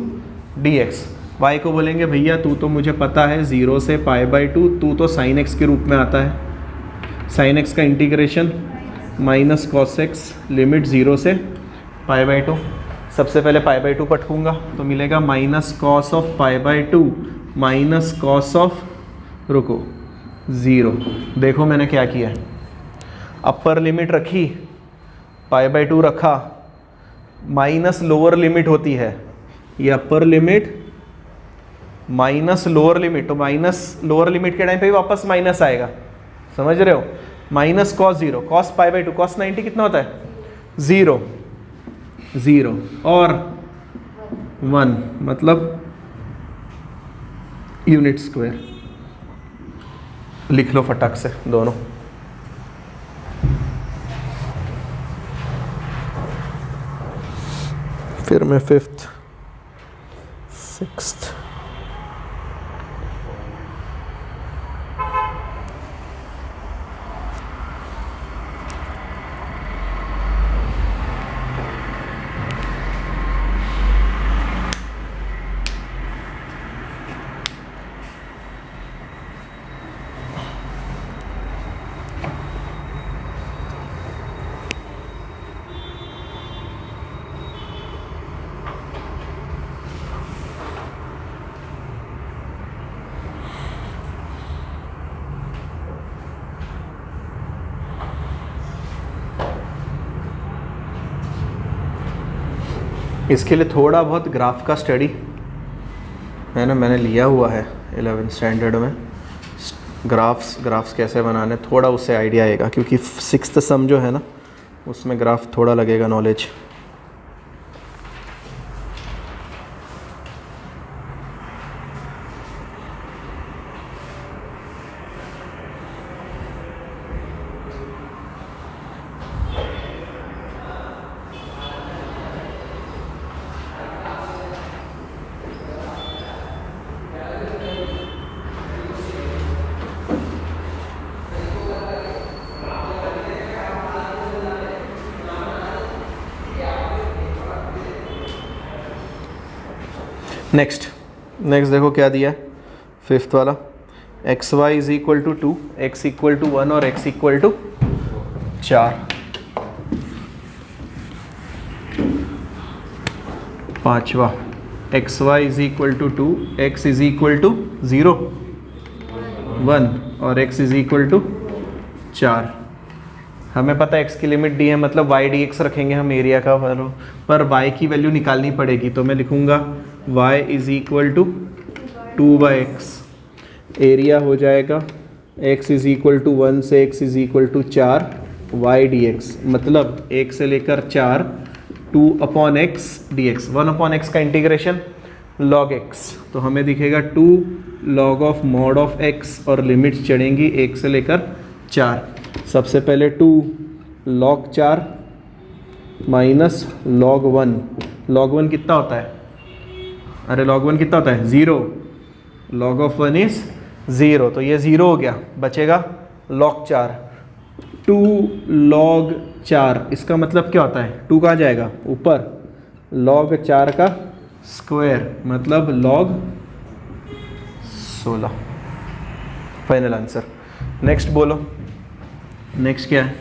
D x. Y को बोलेंगे भैया तू तो मुझे पता है 0 से π/2, तू तो साइन एक्स के रूप में आता है। साइन एक्स का integration minus cos X, limit 0 से π/2। सबसे पहले π/2 पटकूँगा तो मिलेगा minus cos of π/2 minus cos of, रुको 0। देखो मैंने क्या किया है, अपर लिमिट रखी, π/2 रखा, माइनस लोअर लिमिट होती है, ये अपर लिमिट माइनस लोअर लिमिट, तो माइनस लोअर लिमिट के टाइम पे भी वापस माइनस आएगा। समझ रहे हो? माइनस कॉस 0, कॉस π/2, कॉस 90 कितना होता है? 0 0 और 1 मतलब यूनिट स्क्वायर। लिख लो फटाक से दोनों। फिर मैं 5th 6th इसके लिए थोड़ा बहुत ग्राफ का स्टडी है ना, मैंने लिया हुआ है 11th स्टैंडर्ड में। ग्राफ्स कैसे बनाने, थोड़ा उससे आइडिया आएगा, क्योंकि 6th सम जो है ना उसमें ग्राफ थोड़ा लगेगा नॉलेज। नेक्स्ट देखो क्या दिया है 5th वाला, X Y is equal to 2, X equal to 1 और एक्स इक्वल टू 4। 5वां, X Y is equal to 2, X is equal to 0 1 और एक्स इज इक्वल टू 4। हमें पता है x की लिमिट डी है, मतलब y dx रखेंगे हम एरिया का वैल्यू, पर y की वैल्यू निकालनी पड़ेगी, तो मैं लिखूँगा y is equal to 2/x, area हो जाएगा x इज इक्वल टू 1 से x is equal to 4 y dx, मतलब 1 से लेकर 4 2/x dx, 1/x का इंटीग्रेशन log x, तो हमें दिखेगा 2 log of mod of x और लिमिट्स चढ़ेंगी 1 से लेकर 4। सबसे पहले 2 log 4 माइनस log 1, log 1 कितना होता है, अरे log 1 कितना होता है 0, log ऑफ 1 इज 0, तो ये 0 हो गया, बचेगा log 4, 2 log 4, इसका मतलब क्या होता है 2 कहाँ जाएगा ऊपर, log 4 का स्क्वायर मतलब log 16, फाइनल आंसर। नेक्स्ट बोलो, नेक्स्ट क्या है,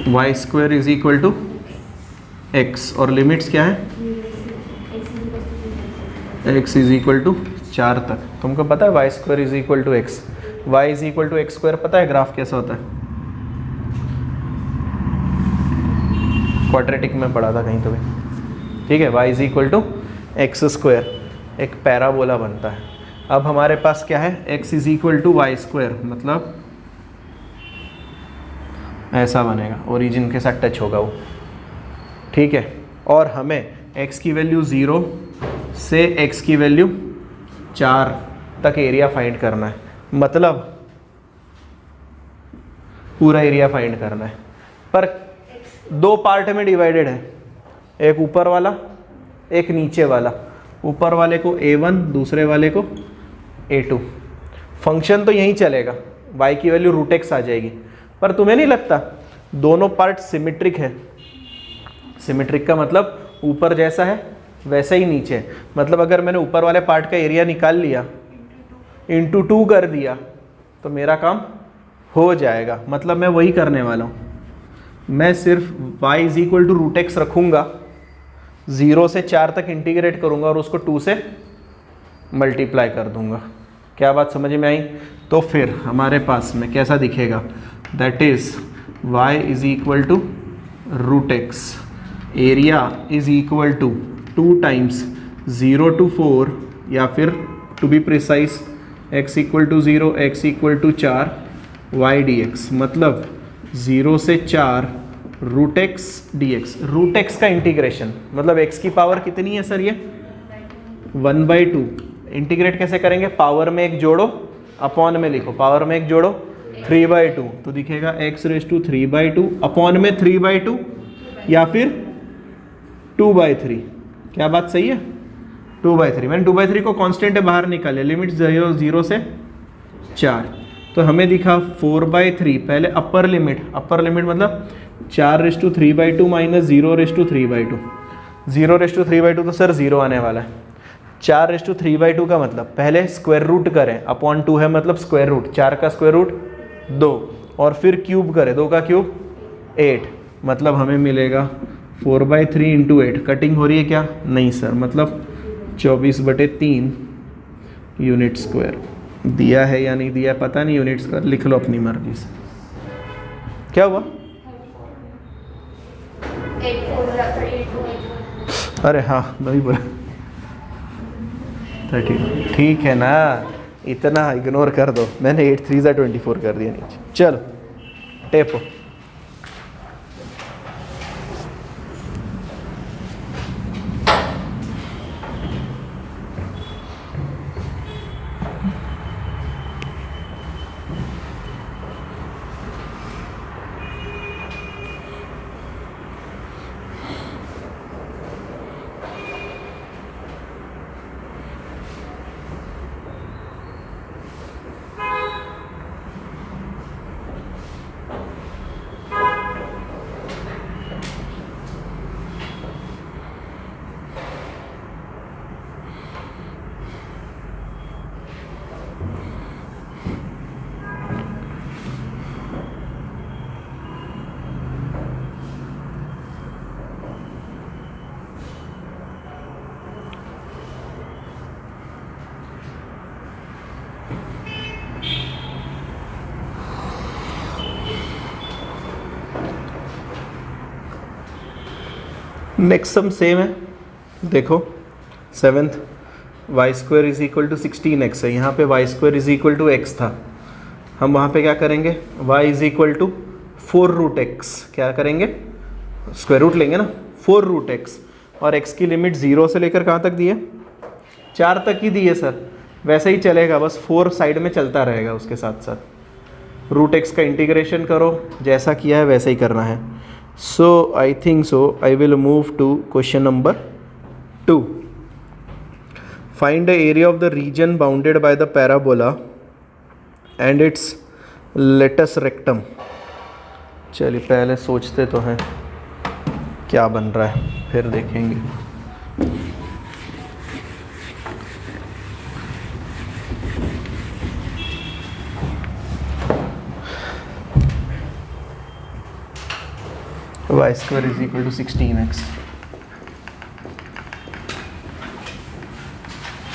y square is equal to x और लिमिट्स क्या है, एक्स इज इक्वल टू 4 तक। तुमको पता है y square is equal to x, Y is equal to x square पता है ग्राफ कैसा होता है, क्वाड्रेटिक में पढ़ा था कहीं तो भी, ठीक है। Y is equal to x square, एक पैराबोला बनता है। अब हमारे पास क्या है, x is equal to y square, मतलब ऐसा बनेगा, ओरिजिन के साथ टच होगा वो, ठीक है। और हमें x की वैल्यू 0 से x की वैल्यू 4 तक एरिया फाइंड करना है, मतलब पूरा एरिया फाइंड करना है, पर 2 पार्ट में डिवाइडेड है, एक ऊपर वाला एक नीचे वाला, ऊपर वाले को a1 दूसरे वाले को a2। फंक्शन तो यहीं चलेगा, y की वैल्यू √x आ जाएगी, पर तुम्हें नहीं लगता दोनों पार्ट सिमेट्रिक है, सिमेट्रिक का मतलब ऊपर जैसा है वैसा ही नीचे, मतलब अगर मैंने ऊपर वाले पार्ट का एरिया निकाल लिया इंटू 2 कर दिया तो मेरा काम हो जाएगा, मतलब मैं वही करने वाला हूँ, मैं सिर्फ y is equal to √x रखूँगा, 0 से 4 तक इंटीग्रेट करूँगा और उसको 2 से मल्टीप्लाई कर दूँगा। क्या बात समझ में आई? तो फिर हमारे पास में कैसा दिखेगा, that is y is equal to √x, area is equal to 2 times 0 to 4, या फिर to be precise x equal to 0 x equal to 4 y dx, मतलब 0 से 4 √x dx, √x का इंटीग्रेशन मतलब x की पावर कितनी है सर, ये 1/2। इंटीग्रेट कैसे करेंगे, पावर में एक जोड़ो अपॉन में लिखो, पावर में एक जोड़ो 3/2, तो दिखेगा x⁻³ अपॉन में 3/2 या फिर 2/3। क्या बात सही है, 2/3। मैंने 2/3 को कांस्टेंट है बाहर निकाले, लिमिट 0 से 4, तो हमें दिखा 4/3, पहले अपर लिमिट मतलब 4⁻³ माइनस 0⁻³/2, 0⁻³/2 तो सर 0 आने वाला है, 4⁻³ का मतलब पहले स्क्वायर रूट करें, अपॉन 2 है मतलब स्क्वायर रूट, 4 का स्क्वायर रूट 2, और फिर क्यूब करें, 2 का क्यूब 8, मतलब हमें मिलेगा 4/3 इंटू 8। कटिंग हो रही है क्या, नहीं सर, मतलब 24/3 यूनिट स्क्वायर। दिया है या नहीं दिया पता नहीं, यूनिट्स का लिख लो अपनी मर्जी से। क्या हुआ, 8 अरे हाँ मैं भी बोला 30, ठीक है ना, इतना इग्नोर कर दो, मैंने 8 3 24 कर दिया नीचे। चलो टेपो, नेक्स्ट सम सेम है, देखो 7th y square is equal to 16x है, यहाँ पे y square is equal to x था, हम वहाँ पे क्या करेंगे, y is equal to 4√x, क्या करेंगे, स्क्वायर रूट लेंगे ना, 4√x, और x की लिमिट 0 से लेकर कहाँ तक दी है, 4 तक ही दी है सर, वैसे ही चलेगा, बस 4 साइड में चलता रहेगा उसके साथ साथ। √x का इंटीग्रेशन करो, जैसा किया है वैसे ही करना है। So I think so I will move to question number 2। Find the area of the region bounded by the parabola and its latus rectum. चलिए पहले सोचते तो हैं क्या बन रहा है, फिर देखेंगे। Y square is equal to 16x,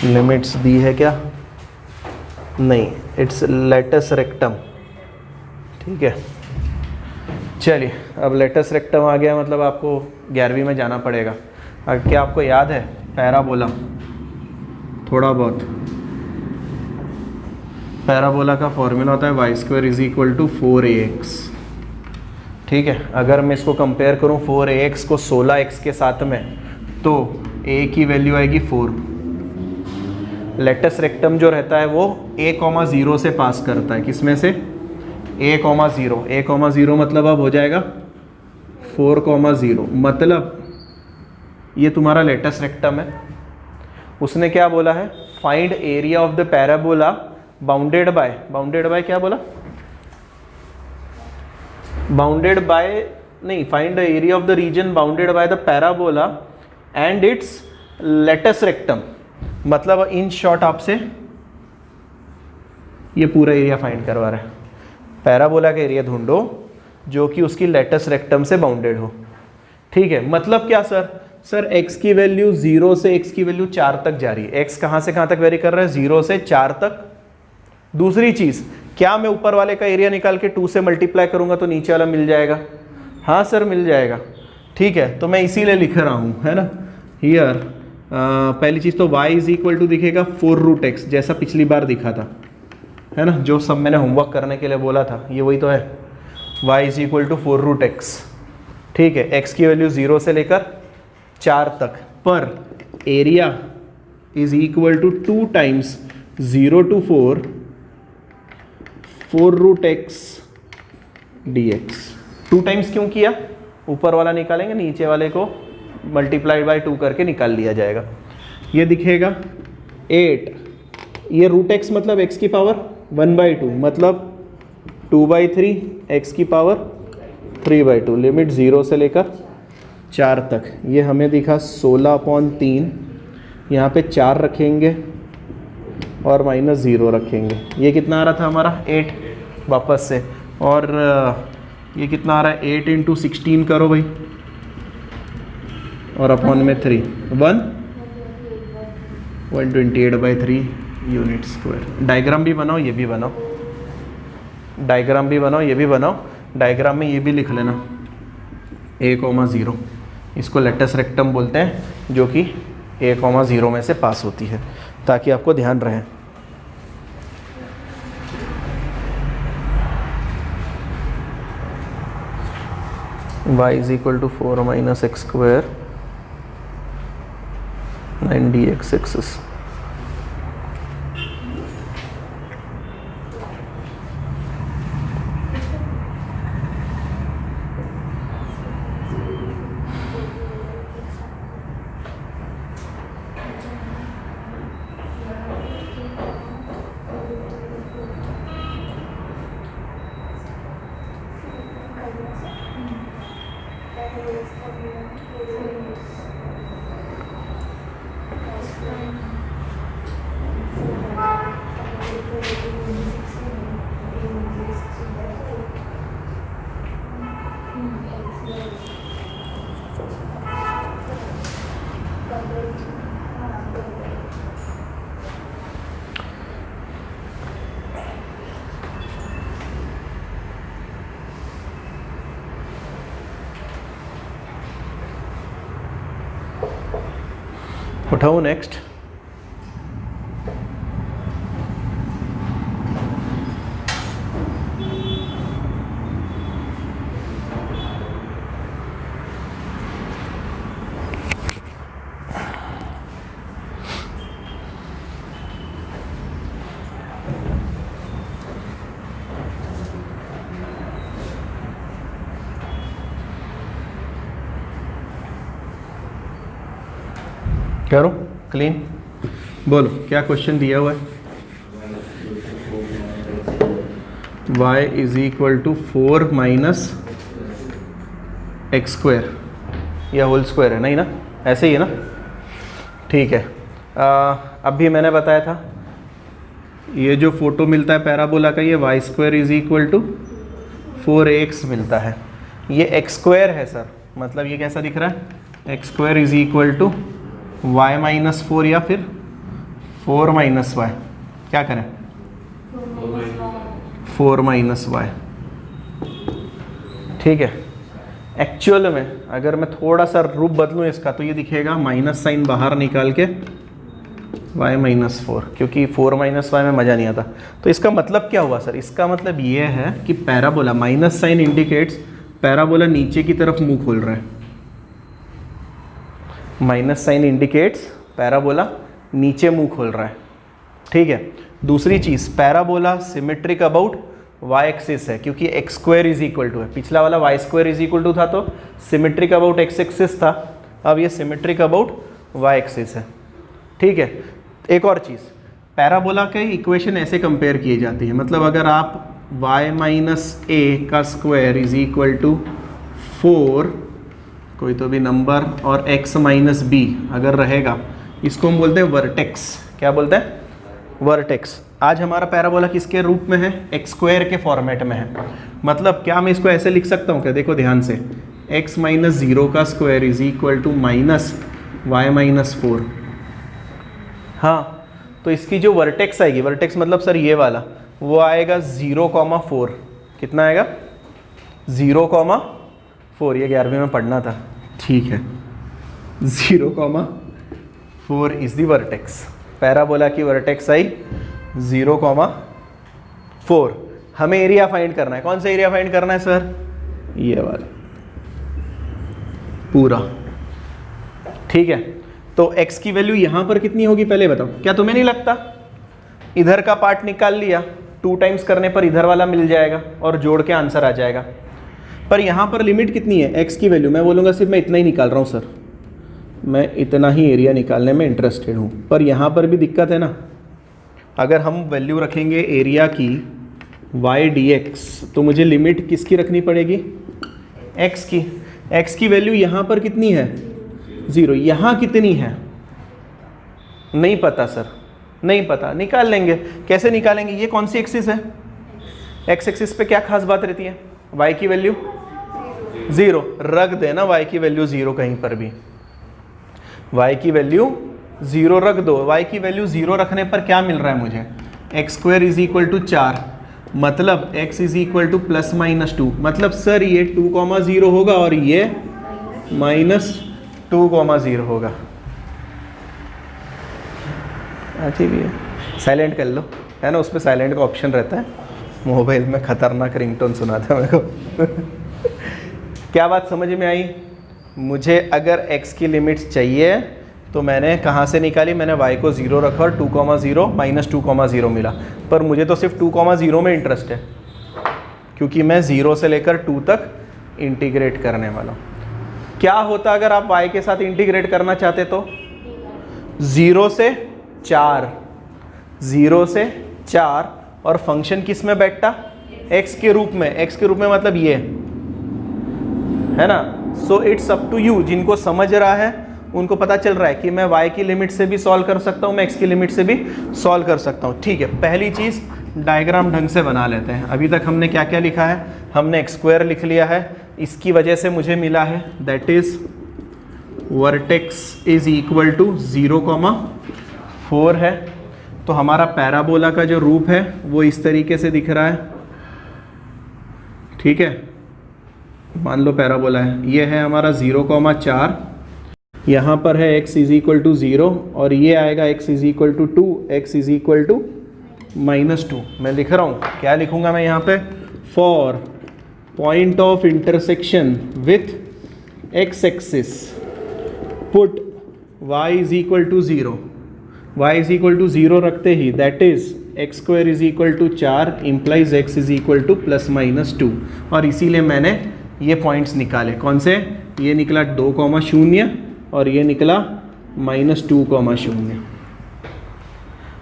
limits दी है क्या, नहीं, इट्स लेटस रेक्टम, ठीक है। चलिए अब लेटस रेक्टम आ गया, मतलब आपको 11वीं में जाना पड़ेगा। अब क्या आपको याद है पैराबोला, थोड़ा बहुत, पैराबोला का फॉर्मूला होता है y square is equal to 4ax, ठीक है। अगर मैं इसको कंपेयर करूं 4ax को 16x के साथ में, तो a की वैल्यू आएगी 4। लेटस रेक्टम जो रहता है वो a,0 से पास करता है, किसमें से, a,0, a,0 मतलब अब हो जाएगा 4,0, मतलब ये तुम्हारा लेटस रेक्टम है। उसने क्या बोला है, find area of the parabola bounded by क्या बोला, बाउंडेड बाय नहीं, find the area of the region bounded by the parabola and its latus rectum, मतलब इन शॉर्ट आपसे ये पूरा एरिया फाइंड करवा रहा है। पैराबोला का एरिया ढूंढो जो कि उसकी लेटस रेक्टम से बाउंडेड हो, ठीक है। मतलब क्या सर x की वैल्यू 0 से x की वैल्यू 4 तक जा रही है, x कहाँ से कहाँ तक वेरी कर रहा है, 0 से 4 तक। दूसरी चीज़, क्या मैं ऊपर वाले का एरिया निकाल के 2 से मल्टीप्लाई करूंगा तो नीचे वाला मिल जाएगा, हाँ सर मिल जाएगा, ठीक है। तो मैं इसीलिए लिख रहा हूँ, है ना, हियर पहली चीज़ तो y इज इक्वल टू दिखेगा 4√x, जैसा पिछली बार दिखा था, है ना, जो सब मैंने होमवर्क करने के लिए बोला था, ये वही तो है, y is equal to 4√x, ठीक है। x की वैल्यू 0 से लेकर 4 तक, पर area is equal to 2 times 0 to 4√x dx। 2 times क्यों किया, ऊपर वाला निकालेंगे, नीचे वाले को मल्टीप्लाइड बाय 2 करके निकाल लिया जाएगा। ये दिखेगा 8, ये √x मतलब x की पावर 1/2, मतलब 2/3 x की पावर 3/2, लिमिट 0 से लेकर 4 तक। ये हमें दिखा 16/3, यहाँ पे 4 रखेंगे और -0 रखेंगे, ये कितना आ रहा था हमारा 8 वापस से, और ये कितना आ रहा है 8 × 16 करो भाई, और अपॉन में 3, 128/3 यूनिट स्क्वायर। डायग्राम भी बनाओ, ये भी बनाओ, डायग्राम भी बनाओ, ये भी बनाओ, डायग्राम में ये भी लिख लेना a,0, इसको लेटस रेक्टम बोलते हैं, जो कि a,0 में से पास होती है, ताकि आपको ध्यान रहे। y is equal to 4 - x² 9 dx access. उठाओ नेक्स्ट। करो क्लीन, बोलो क्या क्वेश्चन दिया हुआ है। y is equal to 4 minus x square या होल स्क्वायर है, नहीं ना, ऐसे ही है ना, ठीक है। अभी मैंने बताया था ये जो फोटो मिलता है पैराबोला का, ये y square is equal to 4ax मिलता है। ये एक्स स्क्वायर है सर, मतलब ये कैसा दिख रहा है, x square is equal to y minus 4 या फिर 4 माइनस वाई, क्या करें 4 माइनस वाई, ठीक है। एक्चुअल में अगर मैं थोड़ा सा रूप बदलूं इसका तो ये दिखेगा माइनस साइन बाहर निकाल के y माइनस 4, क्योंकि 4 माइनस वाई में मज़ा नहीं आता। तो इसका मतलब क्या हुआ सर, इसका मतलब ये है कि parabola, minus sign indicates parabola नीचे की तरफ मुंह खोल रहा है, माइनस साइन इंडिकेट्स पैराबोला नीचे मुंह खोल रहा है, ठीक है। दूसरी चीज़, parabola symmetric about Y axis है, क्योंकि X square is equal to है, पिछला वाला Y square is equal to था तो सिमेट्रिक अबाउट एक्स एक्सिस था, अब ये सिमेट्रिक अबाउट वाई एक्सिस है, ठीक है। एक और चीज़, पैराबोला के इक्वेशन ऐसे कंपेयर किए जाते हैं, मतलब अगर आप y माइनस ए का स्क्वायर इज इक्वल टू 4 कोई तो भी नंबर और x माइनस बी अगर रहेगा, इसको हम बोलते हैं वर्टेक्स। क्या बोलते हैं, वर्टेक्स। आज हमारा पैराबोला किसके रूप में है, एक्स स्क्वायर के फॉर्मेट में है। मतलब क्या मैं इसको ऐसे लिख सकता हूँ क्या, देखो ध्यान से, x माइनस 0 का square is equal to minus y minus 4। हाँ, तो इसकी जो वर्टेक्स आएगी, वर्टेक्स मतलब सर ये वाला, वो आएगा 0,4। कितना आएगा, 0,4। ये 11वीं में पढ़ना था, ठीक है। 0,4 इज दी वर्टेक्स। पैराबोला की वर्टेक्स आई 0,4। हमें एरिया फाइंड करना है, कौन सा एरिया फाइंड करना है सर, ये वाला पूरा, ठीक है। तो x की वैल्यू यहां पर कितनी होगी पहले बताओ, क्या तुम्हें नहीं लगता, इधर का पार्ट निकाल लिया, 2 टाइम्स करने पर इधर वाला मिल जाएगा और जोड़ के आंसर आ जाएगा। पर यहाँ पर लिमिट कितनी है x की वैल्यू, मैं बोलूँगा सिर्फ मैं इतना ही निकाल रहा हूँ सर, मैं इतना ही एरिया निकालने में इंटरेस्टेड हूँ। पर यहाँ पर भी दिक्कत है ना, अगर हम वैल्यू रखेंगे एरिया की y dx, तो मुझे लिमिट किसकी रखनी पड़ेगी, x की। x की वैल्यू यहाँ पर कितनी है, 0। यहाँ कितनी है नहीं पता सर, नहीं पता, निकाल लेंगे। कैसे निकालेंगे, ये कौन सी एक्सिस है, x एक्सिस पे क्या खास बात रहती है, y की वैल्यू 0 रख देना, y की वैल्यू 0 कहीं पर भी, y की वैल्यू 0 रख दो। y की वैल्यू 0 रखने पर क्या मिल रहा है मुझे, x square is equal to 4, मतलब x is equal to plus minus 2। मतलब सर ये 2,0 होगा और ये माइनस 2,0 होगा। अच्छी भी है, साइलेंट कर लो, है ना, उस पर साइलेंट का ऑप्शन रहता है। मोबाइल में खतरनाक रिंगटोन सुना था मेरे को। क्या बात समझ में आई, मुझे अगर x की लिमिट्स चाहिए तो मैंने कहाँ से निकाली, मैंने y को 0 रखा और 2,0 माइनस 2,0 मिला। पर मुझे तो सिर्फ 2,0 में इंटरेस्ट है, क्योंकि मैं 0 से लेकर 2 तक इंटीग्रेट करने वाला हूँ। क्या होता अगर आप y के साथ इंटीग्रेट करना चाहते तो 0 से 4, 0 से 4, और फंक्शन किस में बैठता, x के रूप में। x के रूप में मतलब ये है ना। So it's up to you, जिनको समझ रहा है उनको पता चल रहा है कि मैं y की लिमिट से भी सॉल्व कर सकता हूँ, मैं x की लिमिट से भी सॉल्व कर सकता हूँ, ठीक है। पहली चीज़ डायग्राम ढंग से बना लेते हैं। अभी तक हमने क्या क्या लिखा है, हमने एक्स स्क्वायर लिख लिया है, इसकी वजह से मुझे मिला है that is vertex is equal to 0,4 है। तो हमारा पैराबोला का जो रूप है वो इस तरीके से दिख रहा है, ठीक है। मान लो पैराबोला है, ये है हमारा 0,4 यहाँ पर है x इज इक्वल टू 0 और ये आएगा x is equal to 2, x is equal to -2। मैं लिख रहा हूँ, क्या लिखूँगा मैं यहाँ पे, for point of intersection with x axis put y is equal to 0, y is equal to 0 रखते ही that is X square is equal to 4 implies x is equal to ±2। और इसीलिए मैंने ये पॉइंट्स निकाले, कौन से, ये निकला 2,0 और ये निकला -2,0।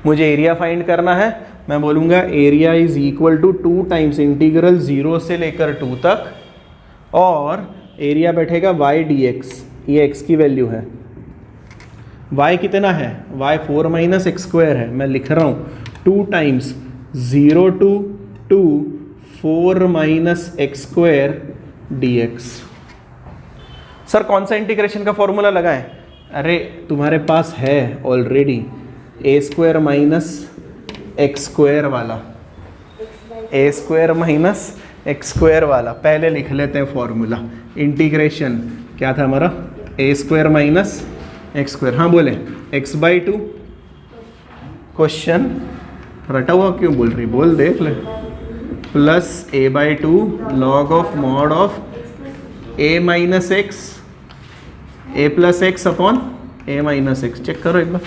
मुझे एरिया फाइंड करना है, मैं बोलूँगा area is equal to 2 times integral 0 से लेकर 2 तक, और एरिया बैठेगा y dx, ये x की वैल्यू है, y कितना है, y 4 - x स्क्वायर है, मैं लिख रहा हूँ 2 times 0 to 2 4 - x square dx। Sir कौन सा इंटीग्रेशन का फॉर्मूला लगाएं, अरे तुम्हारे पास है ऑलरेडी a² - x स्क्वायर वाला, a² - x स्क्वायर वाला, पहले लिख लेते हैं फॉर्मूला। इंटीग्रेशन क्या था हमारा, a² - x स्क्वायर, हाँ बोले x/2, क्वेश्चन रटा हुआ क्यों बोल रही, बोल देख ले, plus a/2 log of mod of a - x, a + x upon a - x, check करो एक बार,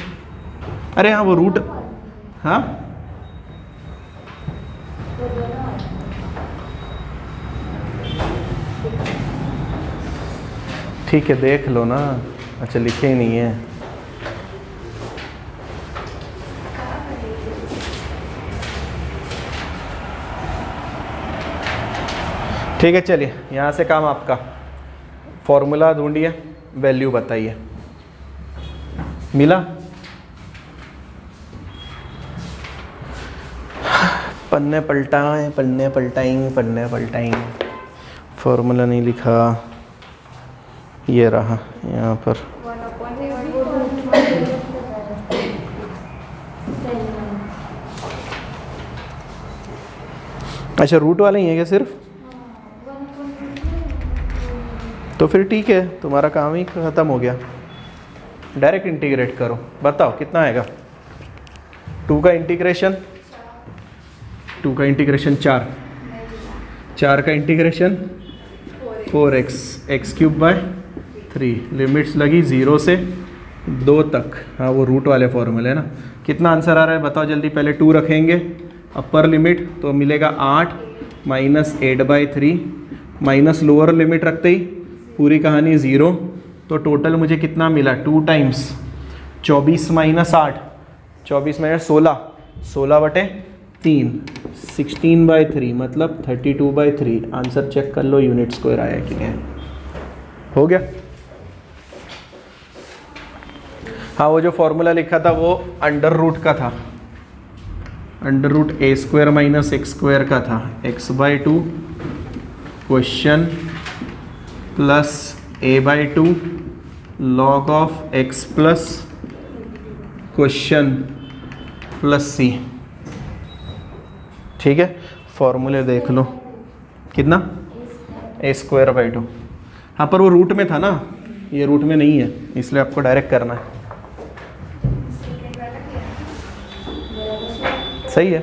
अरे हाँ वो रूट, हाँ ठीक है देख लो ना, अच्छा लिखे ही नहीं है, ठीक है चलिए यहाँ से काम आपका, फॉर्मूला ढूंढिए, वैल्यू बताइए, मिला, पन्ने पलटाएं, पन्ने पलटाएं, फॉर्मूला नहीं लिखा, ये रहा यहाँ पर, 1/a1 अच्छा रूट वाले ही है क्या सिर्फ, तो फिर ठीक है, तुम्हारा काम ही ख़त्म हो गया, डायरेक्ट इंटीग्रेट करो, बताओ कितना आएगा, 2 का इंटीग्रेशन 4, 4 का इंटीग्रेशन 4x, x³/3, लिमिट्स लगी 0 से 2 तक, हाँ वो रूट वाले फॉर्मूले है ना। कितना आंसर आ रहा है बताओ जल्दी, पहले 2 रखेंगे अपर लिमिट तो मिलेगा 8 - 8/3 माइनस लोअर लिमिट रखते ही पूरी कहानी 0, तो टोटल मुझे कितना मिला, 2 टाइम्स 24 - 8, 24 - 16, 16/3, 16/3 मतलब 32/3, आंसर चेक कर लो यूनिट स्क्वायर आया कि नहीं, हो गया। हाँ वो जो फॉर्मूला लिखा था वो अंडर रूट का था, under root a² - x square का था, x/2 question plus a/2 log of x plus question plus c, ठीक है। फॉर्मूले देख लो कितना, a²/2, हाँ पर वो रूट में था ना, ये रूट में नहीं है इसलिए आपको डायरेक्ट करना है, सही है।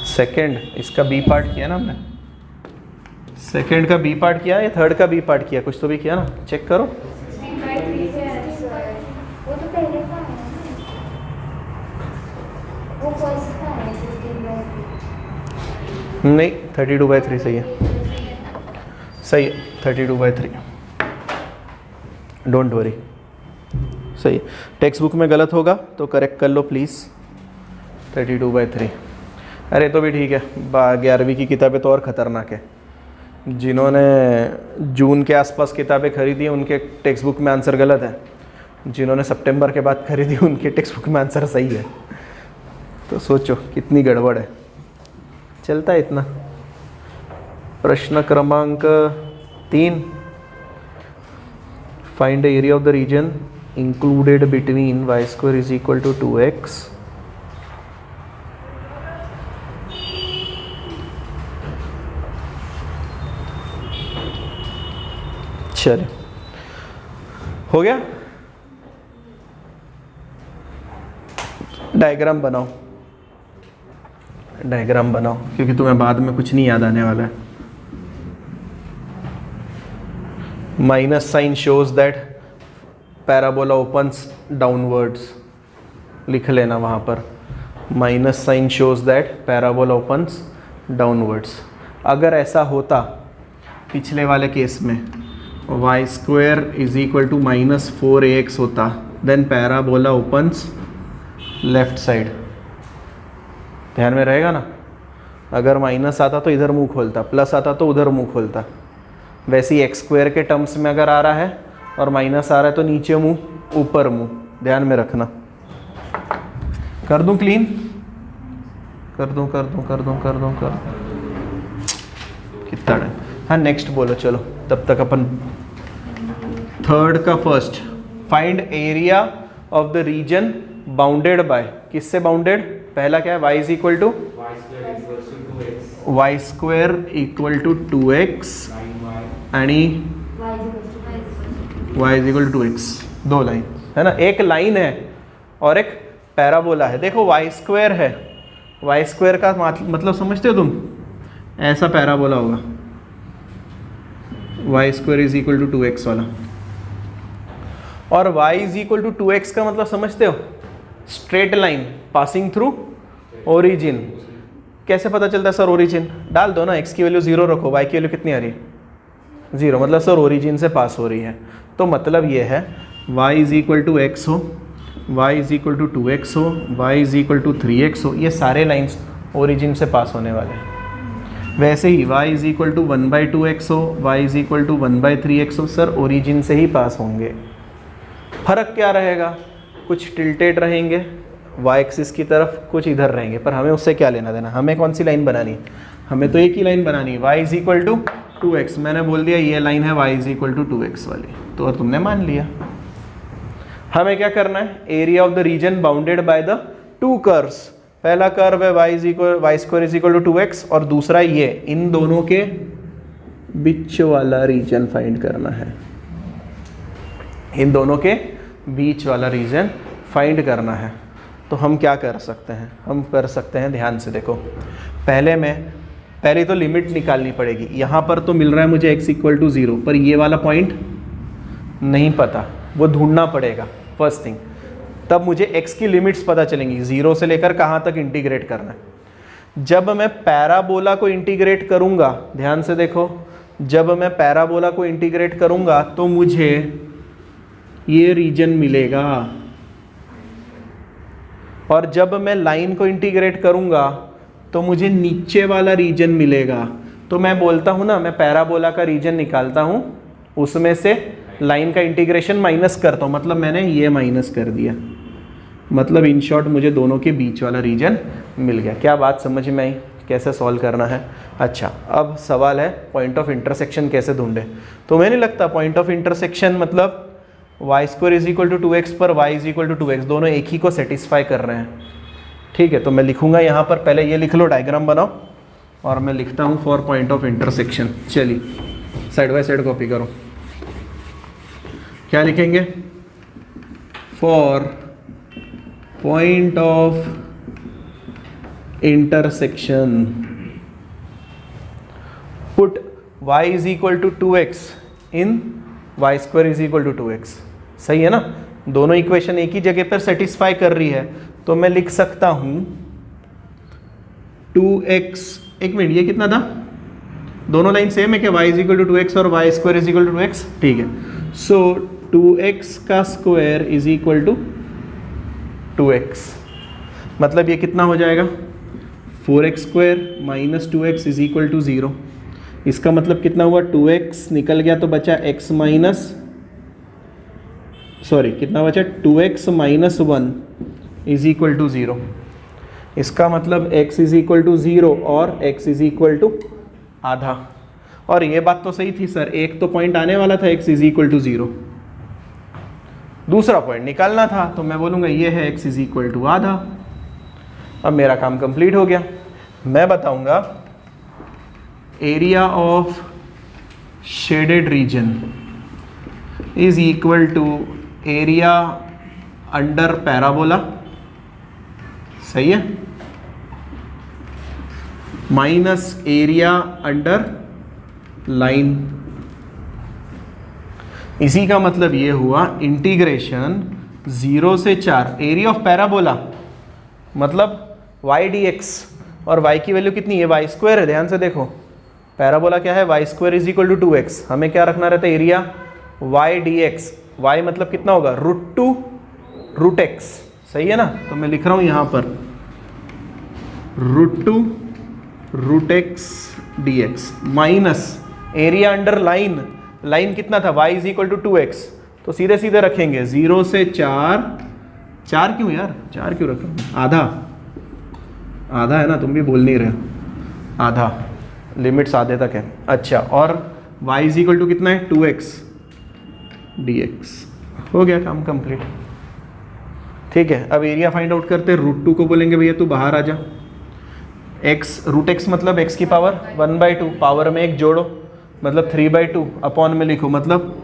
सेकंड इसका बी पार्ट किया ना हमने, सेकंड का बी पार्ट किया या थर्ड का बी पार्ट किया, कुछ तो भी किया ना, चेक करो। 16/3 से आंसर, वो तो पहले का है ना, वो फर्स्ट का है 16/3, नहीं 32/3 सही है, सही है 32/3, डोंट वरी, सही है। टेक्स्ट बुक में गलत होगा तो करेक्ट कर लो प्लीज़, 32/3, अरे तो भी ठीक है, 11वीं की किताबें तो और ख़तरनाक है, जिन्होंने जून के आसपास किताबें खरीदी उनके टेक्स्ट बुक में आंसर गलत है, जिन्होंने सितंबर के बाद खरीदी उनके टेक्स्ट बुक में आंसर सही है, तो सोचो कितनी गड़बड़ है, चलता है इतना। प्रश्न क्रमांक 3, find the area of the region included between y² is equal to 2x चलिए, हो गया। डायग्राम बनाओ, डायग्राम बनाओ, क्योंकि तुम्हें बाद में कुछ नहीं याद आने वाला है। Minus sign shows that parabola opens downwards, लिख लेना वहाँ पर, minus sign shows that parabola opens downwards. अगर ऐसा होता पिछले वाले केस में y square is equal to minus 4ax होता, then parabola opens left side. ध्यान में रहेगा ना, अगर माइनस आता तो इधर मुंह खोलता, प्लस आता तो उधर मुंह खोलता। वैसे ही एक्स स्क्वायर के टर्म्स में अगर आ रहा है और माइनस आ रहा है तो नीचे मुंह ऊपर मुंह, ध्यान में रखना। कर दूं क्लीन, कर दूं कितना टाइम। हाँ नेक्स्ट बोलो, चलो तब तक अपन थर्ड का first, find area of the region bounded by, किससे बाउंडेड? पहला क्या है, y is equal to y square equal to 2x आणि y is equal to 2x, दो लाइन है ना, एक लाइन है और एक पैराबोला है। देखो y स्क्वेयर है, y स्क्वेयर का मतलब समझते हो तुम, ऐसा पैराबोला होगा, y square is equal to 2x वाला। और y is equal to 2x का मतलब समझते हो, straight line passing through origin. कैसे पता चलता है सर ओरिजिन? डाल दो ना, x की वैल्यू 0 रखो, y की वैल्यू कितनी आ रही है? 0, मतलब सर ओरिजिन से पास हो रही है। तो मतलब ये है y is equal to x हो, y is equal to 2x हो, y is equal to 3x हो, ये सारे लाइंस ओरिजिन से पास होने वाले हैं। वैसे ही y is equal to 1/2x हो, y is equal to 1/3x हो, सर ओरिजिन से ही पास होंगे। फर्क क्या रहेगा? कुछ टिल्टेड रहेंगे y एक्सिस की तरफ, कुछ इधर रहेंगे, पर हमें उससे क्या लेना देना। हमें कौन सी लाइन बनानी है? हमें तो एक ही लाइन बनानी है, y is equal to 2x। मैंने बोल दिया ये लाइन है y is equal to 2x वाली, तो और तुमने मान लिया। हमें क्या करना है? Area of the region bounded by the two curves. पहला कर्व है y square is equal to 2x और दूसरा ये, इन दोनों के बीच वाला रीजन फाइंड करना है। इन दोनों के बीच वाला रीजन फाइंड करना है। तो हम क्या कर सकते हैं? हम कर सकते हैं, ध्यान से देखो, पहले तो लिमिट निकालनी पड़ेगी। यहाँ पर तो मिल रहा है मुझे x इक्वल टू 0, पर ये वाला पॉइंट नहीं पता, वो ढूंढना पड़ेगा फर्स्ट थिंग। तब मुझे x की लिमिट्स पता चलेंगी, 0 से लेकर कहाँ तक इंटीग्रेट करना है। जब मैं पैराबोला को इंटीग्रेट करूँगा, ध्यान से देखो, जब मैं पैराबोला को इंटीग्रेट करूँगा तो मुझे ये रीजन मिलेगा, और जब मैं लाइन को इंटीग्रेट करूँगा तो मुझे नीचे वाला रीजन मिलेगा। तो मैं बोलता हूँ ना, मैं पैराबोला का रीजन निकालता हूँ, उसमें से लाइन का इंटीग्रेशन माइनस करता हूँ, मतलब मैंने ये माइनस कर दिया, मतलब इन शॉर्ट मुझे दोनों के बीच वाला रीजन मिल गया। क्या बात समझ में आई? कैसे सॉल्व करना है? अच्छा, अब सवाल है पॉइंट ऑफ इंटरसेक्शन कैसे ढूंढे। तो मैंने लगता पॉइंट ऑफ इंटरसेक्शन मतलब y square is equal to 2x पर y is equal to 2x, दोनों एक ही को सेटिस्फाई कर रहे हैं। ठीक है, तो मैं लिखूंगा यहाँ पर, पहले ये लिख लो, डायग्राम बनाओ, और मैं लिखता हूँ फॉर पॉइंट ऑफ इंटरसेक्शन। चलिए साइड बाय साइड कॉपी करो। क्या लिखेंगे? For point of intersection put y is equal to 2x in y square is equal to 2x। सही है ना? दोनों इक्वेशन एक ही जगह पर सेटिस्फाई कर रही है, तो मैं लिख सकता हूं 2x, एक मिनट, ये कितना था? दोनों लाइन सेम है क्या? y is equal to 2x और y square is equal to 2x। ठीक है, सो 2x का square is equal to 2x, मतलब ये कितना हो जाएगा? 4x square minus 2x is equal to 0। इसका मतलब कितना हुआ? 2x निकल गया तो बचा x माइनस, सॉरी कितना बचा? 2x minus 1 is equal to 0। इसका मतलब x इज इक्वल टू 0 और x इज इक्वल टू आधा। और ये बात तो सही थी सर, एक तो पॉइंट आने वाला था x इज इक्वल टू 0, दूसरा पॉइंट निकालना था, तो मैं बोलूँगा ये है x इज इक्वल टू आधा। अब मेरा काम कंप्लीट हो गया। मैं बताऊँगा area of shaded region, is equal to area under parabola, सही है, माइनस एरिया अंडर लाइन। इसी का मतलब ये हुआ इंटीग्रेशन 0 से 4 एरिया ऑफ पैराबोला मतलब y dx, और y की वैल्यू कितनी है, y स्क्वायर है, ध्यान से देखो पैराबोला क्या है, y square is equal to 2x, हमें क्या रखना रहता है एरिया y dx, y मतलब कितना होगा √2 √x, सही है ना। तो मैं लिख रहा हूँ यहाँ पर √2 √x dx minus area under line, line कितना था y is equal to 2x, तो सीधे सीधे रखेंगे 0 से 4 क्यों यार, 4 क्यों रख रहे हो, आधा है ना, तुम भी बोल नहीं रहे हो, आधा, लिमिट्स आधे तक है। अच्छा, और y इज इक्वल टू कितना है 2x dx, हो गया काम कंप्लीट। ठीक है, अब एरिया फाइंड आउट करते हैं। √2 को बोलेंगे भैया तू बाहर आ जा, √x मतलब x की पावर 1/2, पावर में एक जोड़ो मतलब 3/2, अपॉन में लिखो मतलब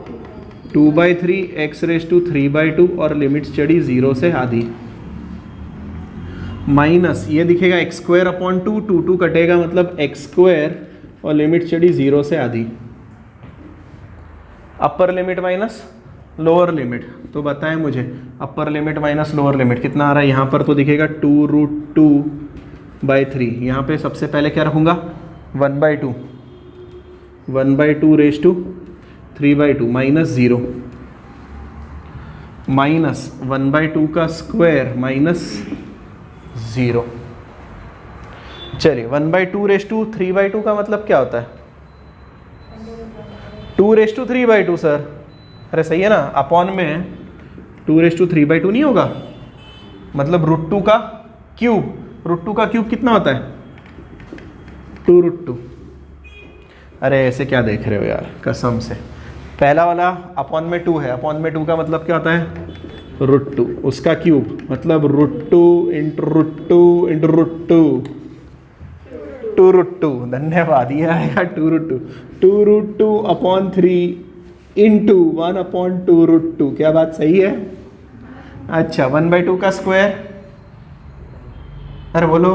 2/3 x रेज टू 3/2, और लिमिट्स चढ़ी 0 से आधी, माइनस ये दिखेगा x स्क्वायर अपॉन 2, 2 कटेगा मतलब x स्क्वायर, और लिमिट चढ़ी 0 से आधी, अपर लिमिट माइनस लोअर लिमिट। तो बताएं मुझे अपर लिमिट माइनस लोअर लिमिट कितना आ रहा है, यहाँ पर तो दिखेगा 2√2/3, यहाँ पे सबसे पहले क्या रखूँगा 1/2 रेज टू 3/2 माइनस 0, माइनस 1/2 का स्क्वायर माइनस 0। चलिए 1/2 रेज टू 3/2 का मतलब क्या होता है, 2 रेज टू 3/2 सर, अरे सही है ना, अपॉन में 2 रेज टू 3/2 नहीं होगा, मतलब √2 का क्यूब, √2 का क्यूब कितना होता है 2√2। अरे ऐसे क्या देख रहे हो यार, कसम से, पहला वाला अपॉन में 2 है, अपॉन में 2 का मतलब क्या होता है √2, उसका क्यूब मतलब √2 इंटू √2 इंटू √2, 2√2, धन्यवाद, ये आएगा 2√2 अपॉन 3 इंटू 1/2 √2, क्या बात सही है। अच्छा 1/2 का स्क्वायर, अरे बोलो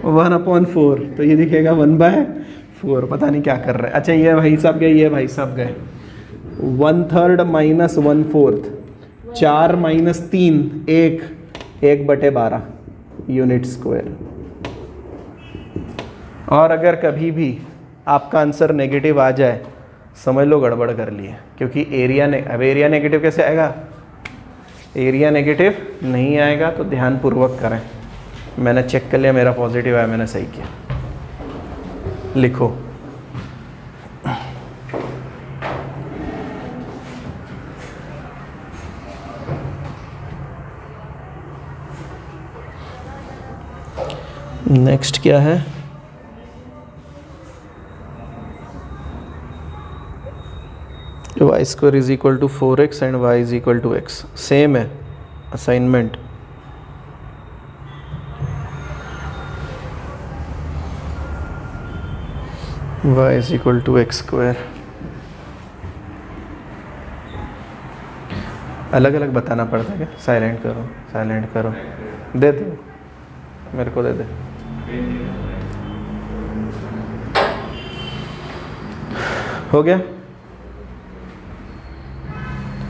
1/4, तो ये दिखेगा 1/4, पता नहीं क्या कर रहे हैं। अच्छा ये भाई साहब गए, ये भाई साहब गए, 1/3 माइनस 1/4, 4 माइनस 3 1/12 यूनिट स्क्वायर। और अगर कभी भी आपका आंसर नेगेटिव आ जाए समझ लो गड़बड़ कर लिए, क्योंकि अब एरिया नेगेटिव कैसे आएगा, एरिया नेगेटिव नहीं आएगा, तो ध्यानपूर्वक करें। मैंने चेक कर लिया मेरा पॉजिटिव आया, मैंने सही किया, लिखो नेक्स्ट क्या है, y² is equal to 4x and y is equal to x, same है assignment. y is equal to x², अलग अलग बताना पड़ता है क्या, साइलेंट करो, दे दो मेरे को, दे दे। हो गया,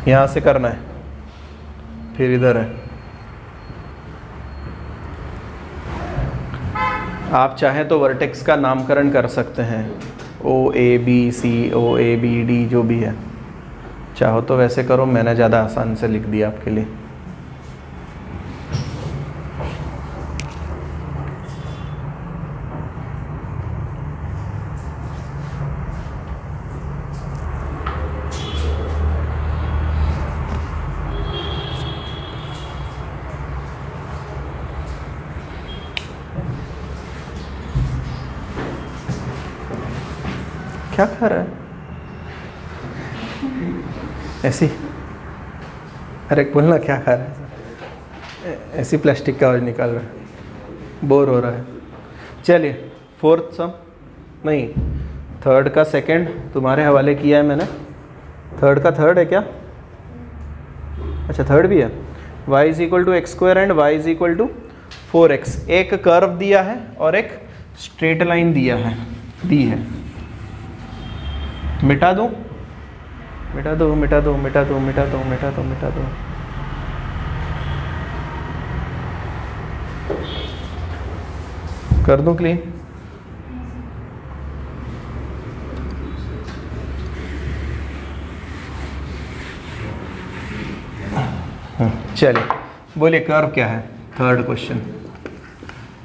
यहाँ से करना है, फिर इधर है। आप चाहें तो वर्टेक्स का नामकरण कर सकते हैं, OABC OABD जो भी है, चाहो तो वैसे करो, मैंने ज़्यादा आसान से लिख दिया आपके लिए। क्या खा रहा है ऐसी, अरे बोलना क्या खा रहा है, ऐसी प्लास्टिक का आवाज निकाल रहा है, बोर हो रहा है। चलिए 4th सम नहीं 3rd का 2nd तुम्हारे हवाले किया है मैंने, थर्ड का थर्ड है क्या? अच्छा थर्ड भी है। y is equal to x square and y is equal to 4x। एक कर्व दिया है और एक स्ट्रेट लाइन दिया है, दी है। मिटा दूं? मिटा दो, मिटा दो, मिटा दो, मिटा दो, मिटा दो, मिटा दो। कर दूं क्लीन? चलिए बोलिए कर्व क्या है? Third question.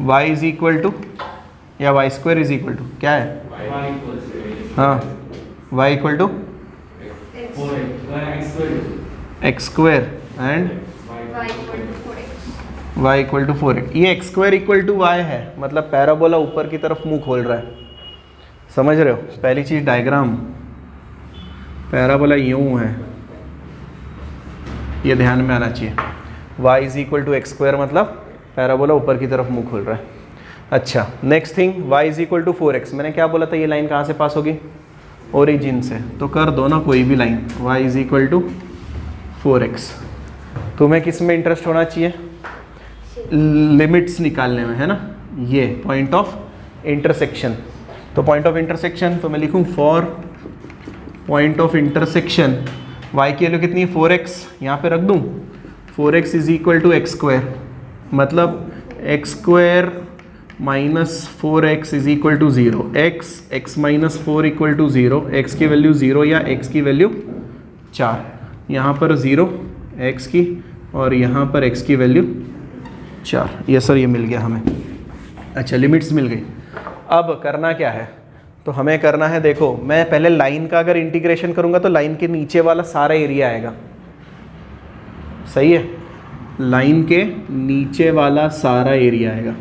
y is equal to या Y square is equal to क्या है? हाँ, y equal to x square and y equal to 4x। ये X square equal to y है, मतलब पैराबोला ऊपर की तरफ मुंह खोल रहा है। समझ रहे हो? पहली चीज डायग्राम, पैराबोला यूं है, ये ध्यान में आना चाहिए। y is equal to x square मतलब पैराबोला ऊपर की तरफ मुंह खोल रहा है। अच्छा next thing, y is equal to 4x। मैंने क्या बोला था, ये लाइन कहाँ से पास होगी? ओरिजिन से। तो कर दो ना कोई भी line, y is equal to 4x। तुम्हें किस में इंटरेस्ट होना चाहिए? लिमिट्स निकालने में, है ना? ये पॉइंट ऑफ इंटरसेक्शन। तो पॉइंट ऑफ इंटरसेक्शन तो मैं लिखूँ for point of intersection y की वैल्यू कितनी है? 4x। यहाँ पे रख दूँ 4x is equal to x square, मतलब X square minus 4x is equal to 0। x minus 4 equal to 0। x की वैल्यू 0 या x की वैल्यू 4। यहाँ पर 0 x की और यहाँ पर x की वैल्यू 4। ये सर ये मिल गया हमें। अच्छा लिमिट्स मिल गई। अब करना क्या है? तो हमें करना है, देखो मैं पहले लाइन का अगर इंटीग्रेशन करूँगा तो लाइन के नीचे वाला सारा एरिया आएगा। सही है? लाइन के नीचे वाला सारा एरिया आएगा।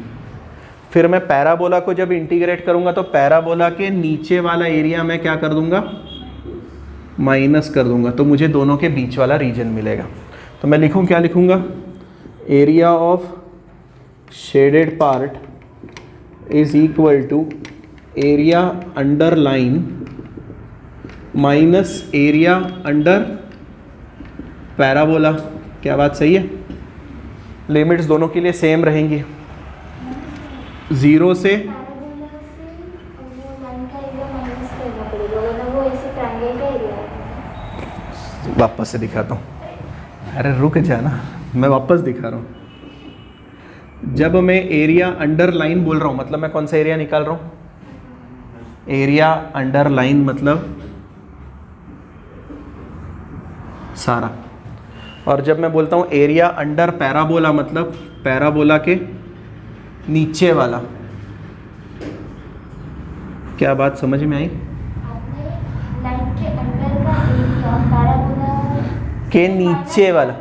फिर मैं पैराबोला को जब इंटीग्रेट करूंगा तो पैराबोला के नीचे वाला एरिया मैं क्या कर दूंगा? माइनस कर दूंगा, तो मुझे दोनों के बीच वाला रीजन मिलेगा। तो मैं लिखूं, क्या लिखूंगा? Area of shaded part is equal to area under line minus area under parabola. क्या बात सही है? लिमिट्स दोनों के लिए सेम रहेंगी। 0 से वापस से दिखाता हूँ। अरे रुक जाना, मैं वापस दिखा रहा हूँ। जब मैं एरिया अंडर लाइन बोल रहा हूँ मतलब मैं कौन सा एरिया निकाल रहा हूँ? एरिया अंडर लाइन मतलब सारा। और जब मैं बोलता हूँ एरिया अंडर पैराबोला मतलब पैराबोला के नीचे वाला। क्या बात समझ में आई? लाइन के अंदर का एरिया पैराबोला के नीचे वाला।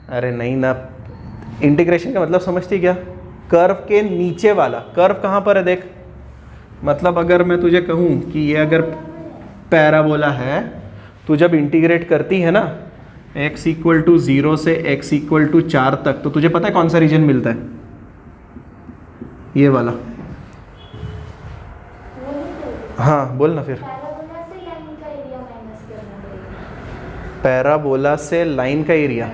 अरे नहीं ना, इंटीग्रेशन का मतलब समझती क्या? कर्व के नीचे वाला। कर्व कहाँ पर है देख, मतलब अगर मैं तुझे कहूँ कि ये अगर पैराबोला है, तो जब इंटीग्रेट करती है ना x इक्वल टू 0 से x इक्वल टू 4 तक, तो तुझे पता है कौन सा रीजन मिलता है? ये वाला। हाँ बोल ना फिर। पैराबोला से लाइन का एरिया मैंने पैराबोला से लाइन का एरिया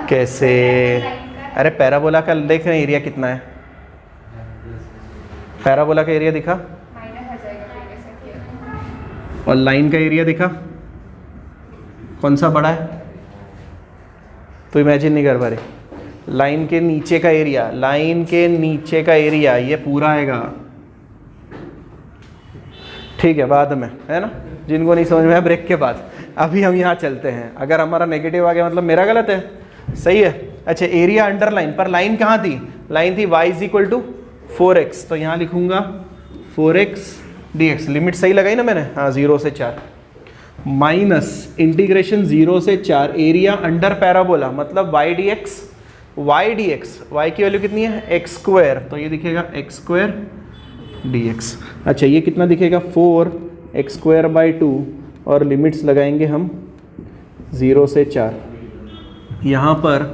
कैसे? अरे पैराबोला का देख रहे हैं एरिया कितना है? पैराबोला का एरिया दिखा और लाइन का एरिया दिखा, कौन सा बड़ा है? तो इमेजिन नहीं कर पा रहे। लाइन के नीचे का एरिया, लाइन के नीचे का एरिया ये पूरा आएगा। ठीक है, बाद में, है ना? जिनको नहीं समझ में आया ब्रेक के बाद। अभी हम यहाँ चलते हैं। अगर हमारा नेगेटिव आ गया मतलब मेरा गलत है, सही है? अच्छा एरिया अंडर लाइन, पर लाइन कहाँ थी? लाइन थी y is equal to 4x। तो यहाँ लिखूंगा 4x dx। लिमिट सही लगाई ना मैंने? हाँ 0 से 4 माइनस इंटीग्रेशन 0 से 4 एरिया अंडर पैराबोला मतलब y dx। y की वैल्यू कितनी है? X square. तो ये दिखेगा एक्स स्क्वायर dx। अच्छा ये कितना दिखेगा? 4x स्क्वायर बाई 2 और लिमिट्स लगाएंगे हम 0 से 4। यहाँ पर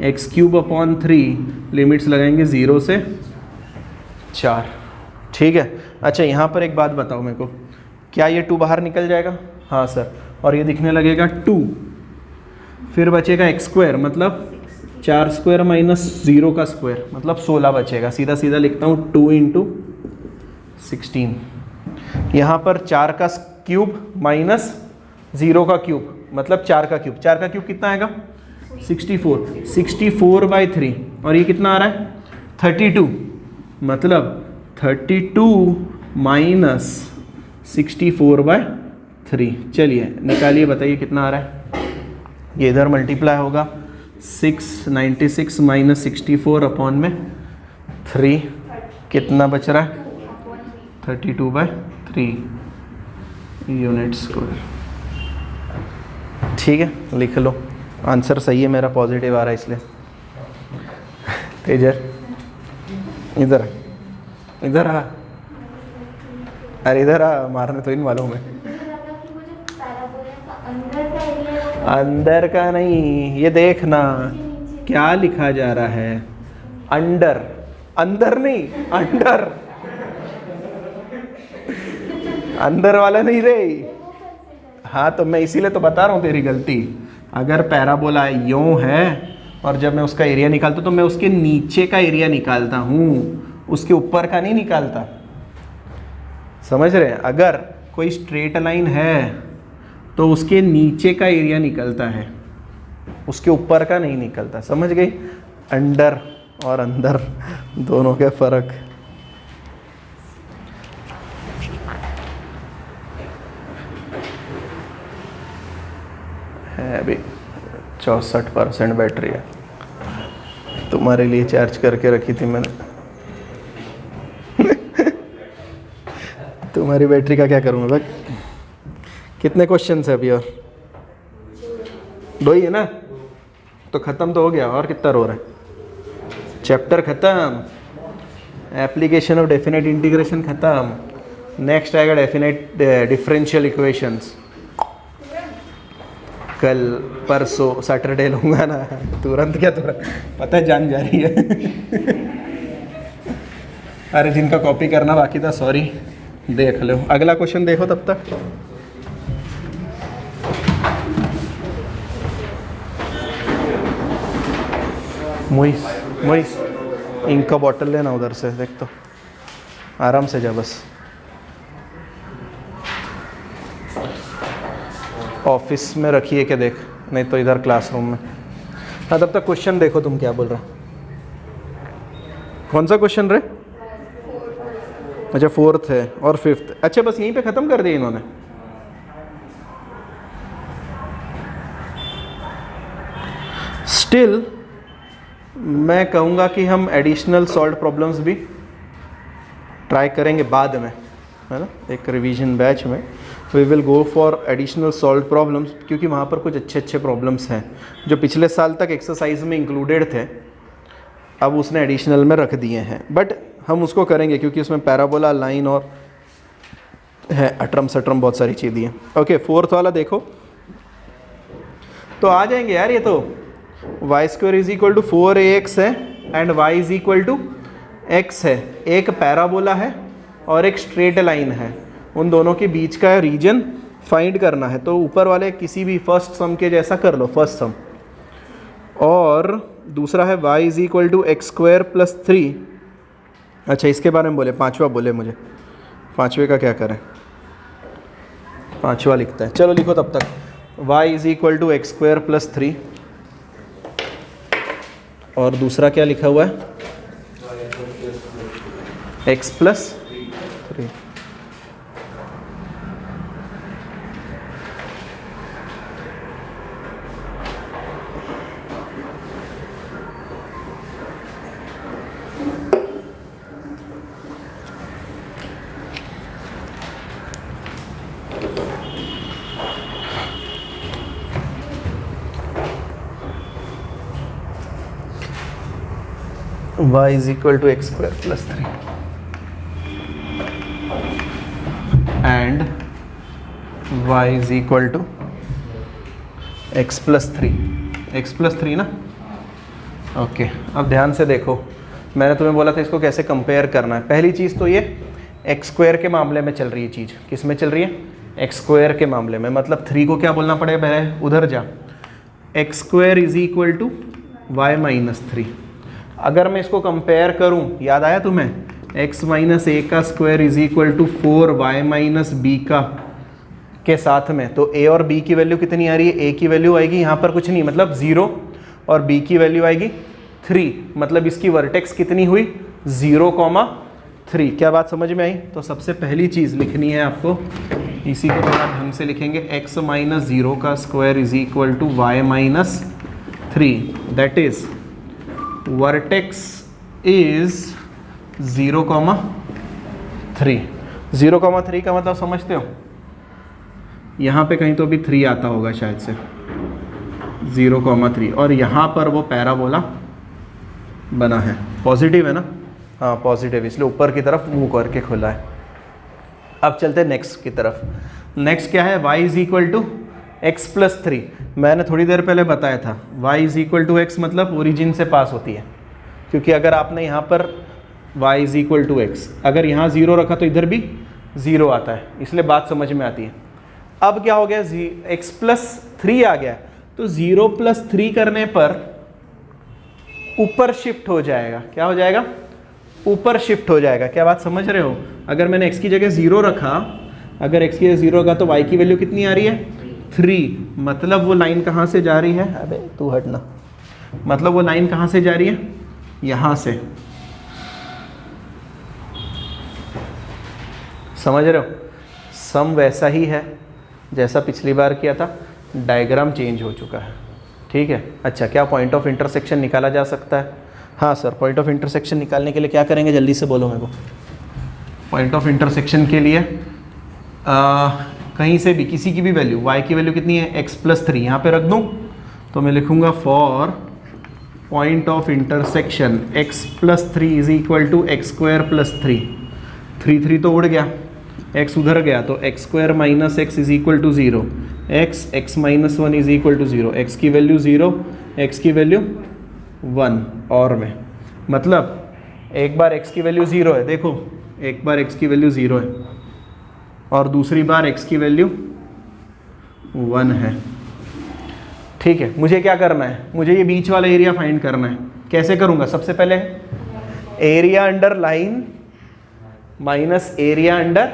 एक्स क्यूब अपॉन 3 लिमिट्स लगाएंगे 0 से 4। ठीक है। अच्छा यहाँ पर एक बात बताओ मेरे को क्या ये 2 बाहर निकल जाएगा? हाँ सर, और ये दिखने लगेगा 2, फिर बचेगा एक्स स्क्वायर मतलब 4 स्क्वायर माइनस 0 का स्क्वायर मतलब 16 बचेगा। सीधा सीधा लिखता हूँ 2 इंटू 16। यहाँ पर 4 का क्यूब माइनस 0 का क्यूब मतलब 4 का क्यूब। 4 का क्यूब कितना आएगा? 64। 64/3 और ये कितना आ रहा है? 32 मतलब 32 माइनस 64/3। चलिए निकालिए, बताइए कितना आ रहा है। ये इधर मल्टीप्लाई होगा 696 माइनस 64 अपॉन में 3, कितना बच रहा है? 32/3 यूनिट स्क्वायर। ठीक है, लिख लो। आंसर सही है मेरा, पॉजिटिव आ रहा है इसलिए। तेजर इधर आ, इधर आ, अरे इधर आ, मारने तो इन वालों में। अंदर का नहीं, ये देखना क्या लिखा जा रहा है, अंडर। अंदर नहीं, अंडर। अंदर वाला नहीं रे। हाँ तो मैं इसीलिए तो बता रहा हूँ तेरी गलती। अगर पैराबोला यूं है और जब मैं उसका एरिया निकालता हूँ तो मैं उसके नीचे का एरिया निकालता हूँ, उसके ऊपर का नहीं निकालता। समझ रहे हैं? अगर कोई स्ट्रेट लाइन है तो उसके नीचे का एरिया निकलता है, उसके ऊपर का नहीं निकलता। समझ गई? अंडर और अंदर दोनों के फर्क। है अभी 64% बैटरी है, तुम्हारे लिए चार्ज करके रखी थी मैंने। तुम्हारी बैटरी का क्या करूँगा भाई? कितने क्वेश्चन है अभी? और 2 ही है ना, तो ख़त्म तो हो गया। और कितना रो रहा है? चैप्टर ख़त्म, एप्लीकेशन ऑफ डेफिनेट इंटीग्रेशन ख़त्म। नेक्स्ट आएगा डेफिनेट डिफरेंशियल इक्वेशंस। कल परसों सैटरडे लूँगा ना। तुरंत क्या तुरंत, पता है जान जा रही है। अरे जिनका कॉपी करना बाकी था सॉरी, देख लो। अगला क्वेश्चन देखो तब तक। मोइस इंक का बॉटल लेना उधर से, देख तो आराम से जा बस। ऑफिस में रखिए क्या, देख, नहीं तो इधर क्लासरूम में। हाँ तब तक क्वेश्चन देखो, तुम क्या बोल रहे हो? कौन सा क्वेश्चन रहे? अच्छा 4th है और 5th। अच्छा बस यहीं पे ख़त्म कर दिया इन्होंने। स्टिल मैं कहूँगा कि हम एडिशनल सॉल्व्ड प्रॉब्लम्स भी ट्राई करेंगे बाद में, है ना? एक रिवीजन बैच में we will go for additional solved problems, क्योंकि वहाँ पर कुछ अच्छे अच्छे प्रॉब्लम्स हैं जो पिछले साल तक एक्सरसाइज में इंक्लूडेड थे, अब उसने एडिशनल में रख दिए हैं। बट हम उसको करेंगे क्योंकि उसमें पैराबोला, लाइन और है अटरम सटरम बहुत सारी चीज़ें हैं। ओके 4th वाला देखो तो आ जाएंगे यार। ये तो y² is equal to 4ax है and y is equal to x है। एक पैराबोला है और एक स्ट्रेट लाइन है, उन दोनों के बीच का रीजन फाइंड करना है। तो ऊपर वाले किसी भी फर्स्ट सम के जैसा कर लो, फर्स्ट सम। और दूसरा है y is equal to x² plus 3। अच्छा इसके बारे में बोले, 5वां बोले मुझे, 5वें का क्या करें? 5वां लिखता है, चलो लिखो तब तक। y is equal to x² plus 3 और दूसरा क्या लिखा हुआ है? x plus 3। y is equal to x² plus 3 and y is equal to x plus 3। x plus 3 ना? ओके अब ध्यान से देखो, मैंने तुम्हें बोला था इसको कैसे कंपेयर करना है। पहली चीज़ तो ये एक्स स्क्वायर के मामले में चल रही है चीज़। किस में चल रही है? एक्स स्क्वायर के मामले में। मतलब 3 को क्या बोलना पड़ेगा? पहले उधर जा, x square is equal to y minus 3। अगर मैं इसको कंपेयर करूं, याद आया तुम्हें? x माइनस ए का square is equal to 4y minus b का के साथ में, तो a और b की वैल्यू कितनी आ रही है? a की वैल्यू आएगी यहाँ पर कुछ नहीं, मतलब 0, और b की वैल्यू आएगी 3। मतलब इसकी वर्टेक्स कितनी हुई? 0,3। क्या बात समझ में आई? तो सबसे पहली चीज़ लिखनी है आपको, इसी को थोड़ा ढंग से लिखेंगे, x माइनस 0 का square is equal to y minus 3। That is vertex is 0,3। 0,3 का मतलब समझते हो? यहाँ पे कहीं तो भी 3 आता होगा शायद से, 0,3, और यहाँ पर वो पैराबोला बना है। पॉजिटिव है ना? हाँ पॉजिटिव, इसलिए ऊपर की तरफ मुंह करके खुला है। अब चलते हैं नेक्स्ट की तरफ। नेक्स्ट क्या है? y is equal to x plus 3। मैंने थोड़ी देर पहले बताया था y is equal to x मतलब ओरिजिन से पास होती है, क्योंकि अगर आपने यहाँ पर y is equal to x, अगर यहाँ 0 रखा तो इधर भी 0 आता है, इसलिए बात समझ में आती है। अब क्या हो गया? x प्लस 3 आ गया, तो 0 प्लस 3 करने पर ऊपर शिफ्ट हो जाएगा। क्या हो जाएगा? ऊपर शिफ्ट हो जाएगा। क्या बात समझ रहे हो? अगर मैंने x की जगह 0 रखा, अगर x की जगह 0 रखा तो y की वैल्यू कितनी आ रही है? 3। मतलब वो लाइन कहाँ से जा रही है? अबे तू हटना। मतलब वो लाइन कहाँ से जा रही है? यहाँ से। समझ रहे हो? सम वैसा ही है जैसा पिछली बार किया था, डायग्राम चेंज हो चुका है। ठीक है? अच्छा, क्या पॉइंट ऑफ इंटरसेक्शन निकाला जा सकता है? हाँ सर, पॉइंट ऑफ इंटरसेक्शन निकालने के लिए क्या करेंगे? जल्दी से बोलो मेरे को। पॉइंट ऑफ इंटरसेक्शन के लिए कहीं से भी किसी की भी वैल्यू, y की वैल्यू कितनी है? x प्लस 3 यहाँ पे रख दूँ तो मैं लिखूँगा for point of intersection x plus 3 is equal to x square plus 3। 3 तो उड़ गया, x उधर गया, तो x square minus x is equal to 0, x minus 1 is equal to 0, x की वैल्यू 0, x की वैल्यू 1 और में। मतलब एक बार x की वैल्यू 0 है, देखो एक बार x की वैल्यू 0 है और दूसरी बार x की वैल्यू 1 है। ठीक है, मुझे क्या करना है? मुझे ये बीच वाला एरिया फाइंड करना है। कैसे करूँगा? सबसे पहले area under line minus area under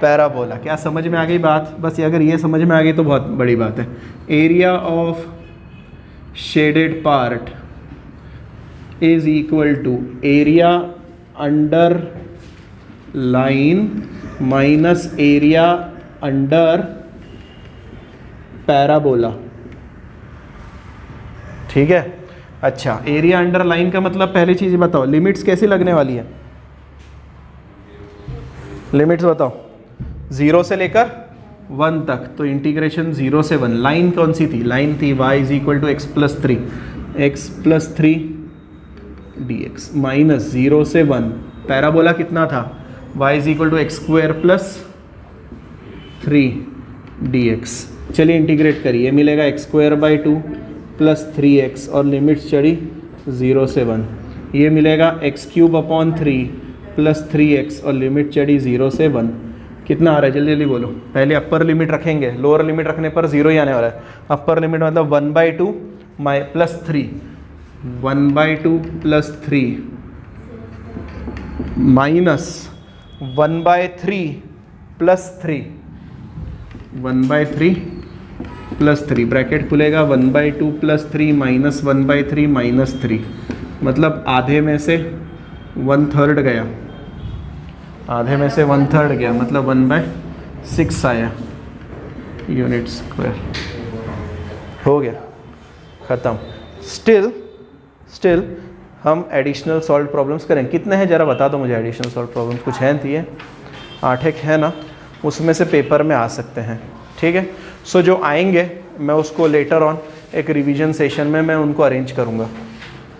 parabola. क्या समझ में आ गई बात? बस अगर ये समझ में आ गई तो बहुत बड़ी बात है। Area of shaded part is equal to area under line minus area under parabola. ठीक है? अच्छा, एरिया अंडर लाइन का मतलब पहली चीज़ बताओ, लिमिट्स कैसी लगने वाली है? लिमिट्स बताओ। 0 से लेकर 1 तक, तो इंटीग्रेशन 0 से 1। लाइन कौन सी थी? लाइन थी y is equal to x plus 3, x plus 3 dx minus 0 से 1। पैराबोला कितना था? y is equal to x square plus 3 dx। चलिए इंटीग्रेट करिए, मिलेगा x square by 2 plus 3x और लिमिट्स चढ़ी 0 से 1। ये मिलेगा x cube upon 3 plus 3x और लिमिट चढ़ी 0 से 1। कितना आ रहा है? जल्दी जल्दी बोलो। पहले अपर लिमिट रखेंगे, लोअर लिमिट रखने पर 0 ही आने वाला है। अपर लिमिट मतलब 1/2 plus 3, 1/2 plus 3 minus 1/3 plus 3, 1/3 plus 3, bracket खुलेगा 1/2 प्लस 3 माइनस 1/3 माइनस 3, मतलब आधे में से 1/3 गया, आधे में से 1/3 गया, मतलब 1/6 आया यूनिट स्क्वायर। हो गया, ख़त्म। स्टिल हम एडिशनल सॉल्व प्रॉब्लम्स करें। कितने हैं ज़रा बता दो मुझे एडिशनल सॉल्व प्रॉब्लम्स? कुछ हैं? तो ये 8 है ना, उसमें से पेपर में आ सकते हैं। ठीक है? सो जो आएंगे मैं उसको लेटर ऑन एक रिवीजन सेशन में मैं उनको अरेंज करूँगा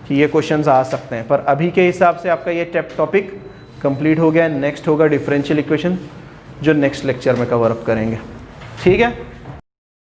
कि ये क्वेश्चंस आ सकते हैं। पर अभी के हिसाब से आपका ये टॉपिक कंप्लीट हो गया। नेक्स्ट होगा डिफरेंशियल इक्वेशन, जो नेक्स्ट लेक्चर में कवर अप करेंगे। ठीक है?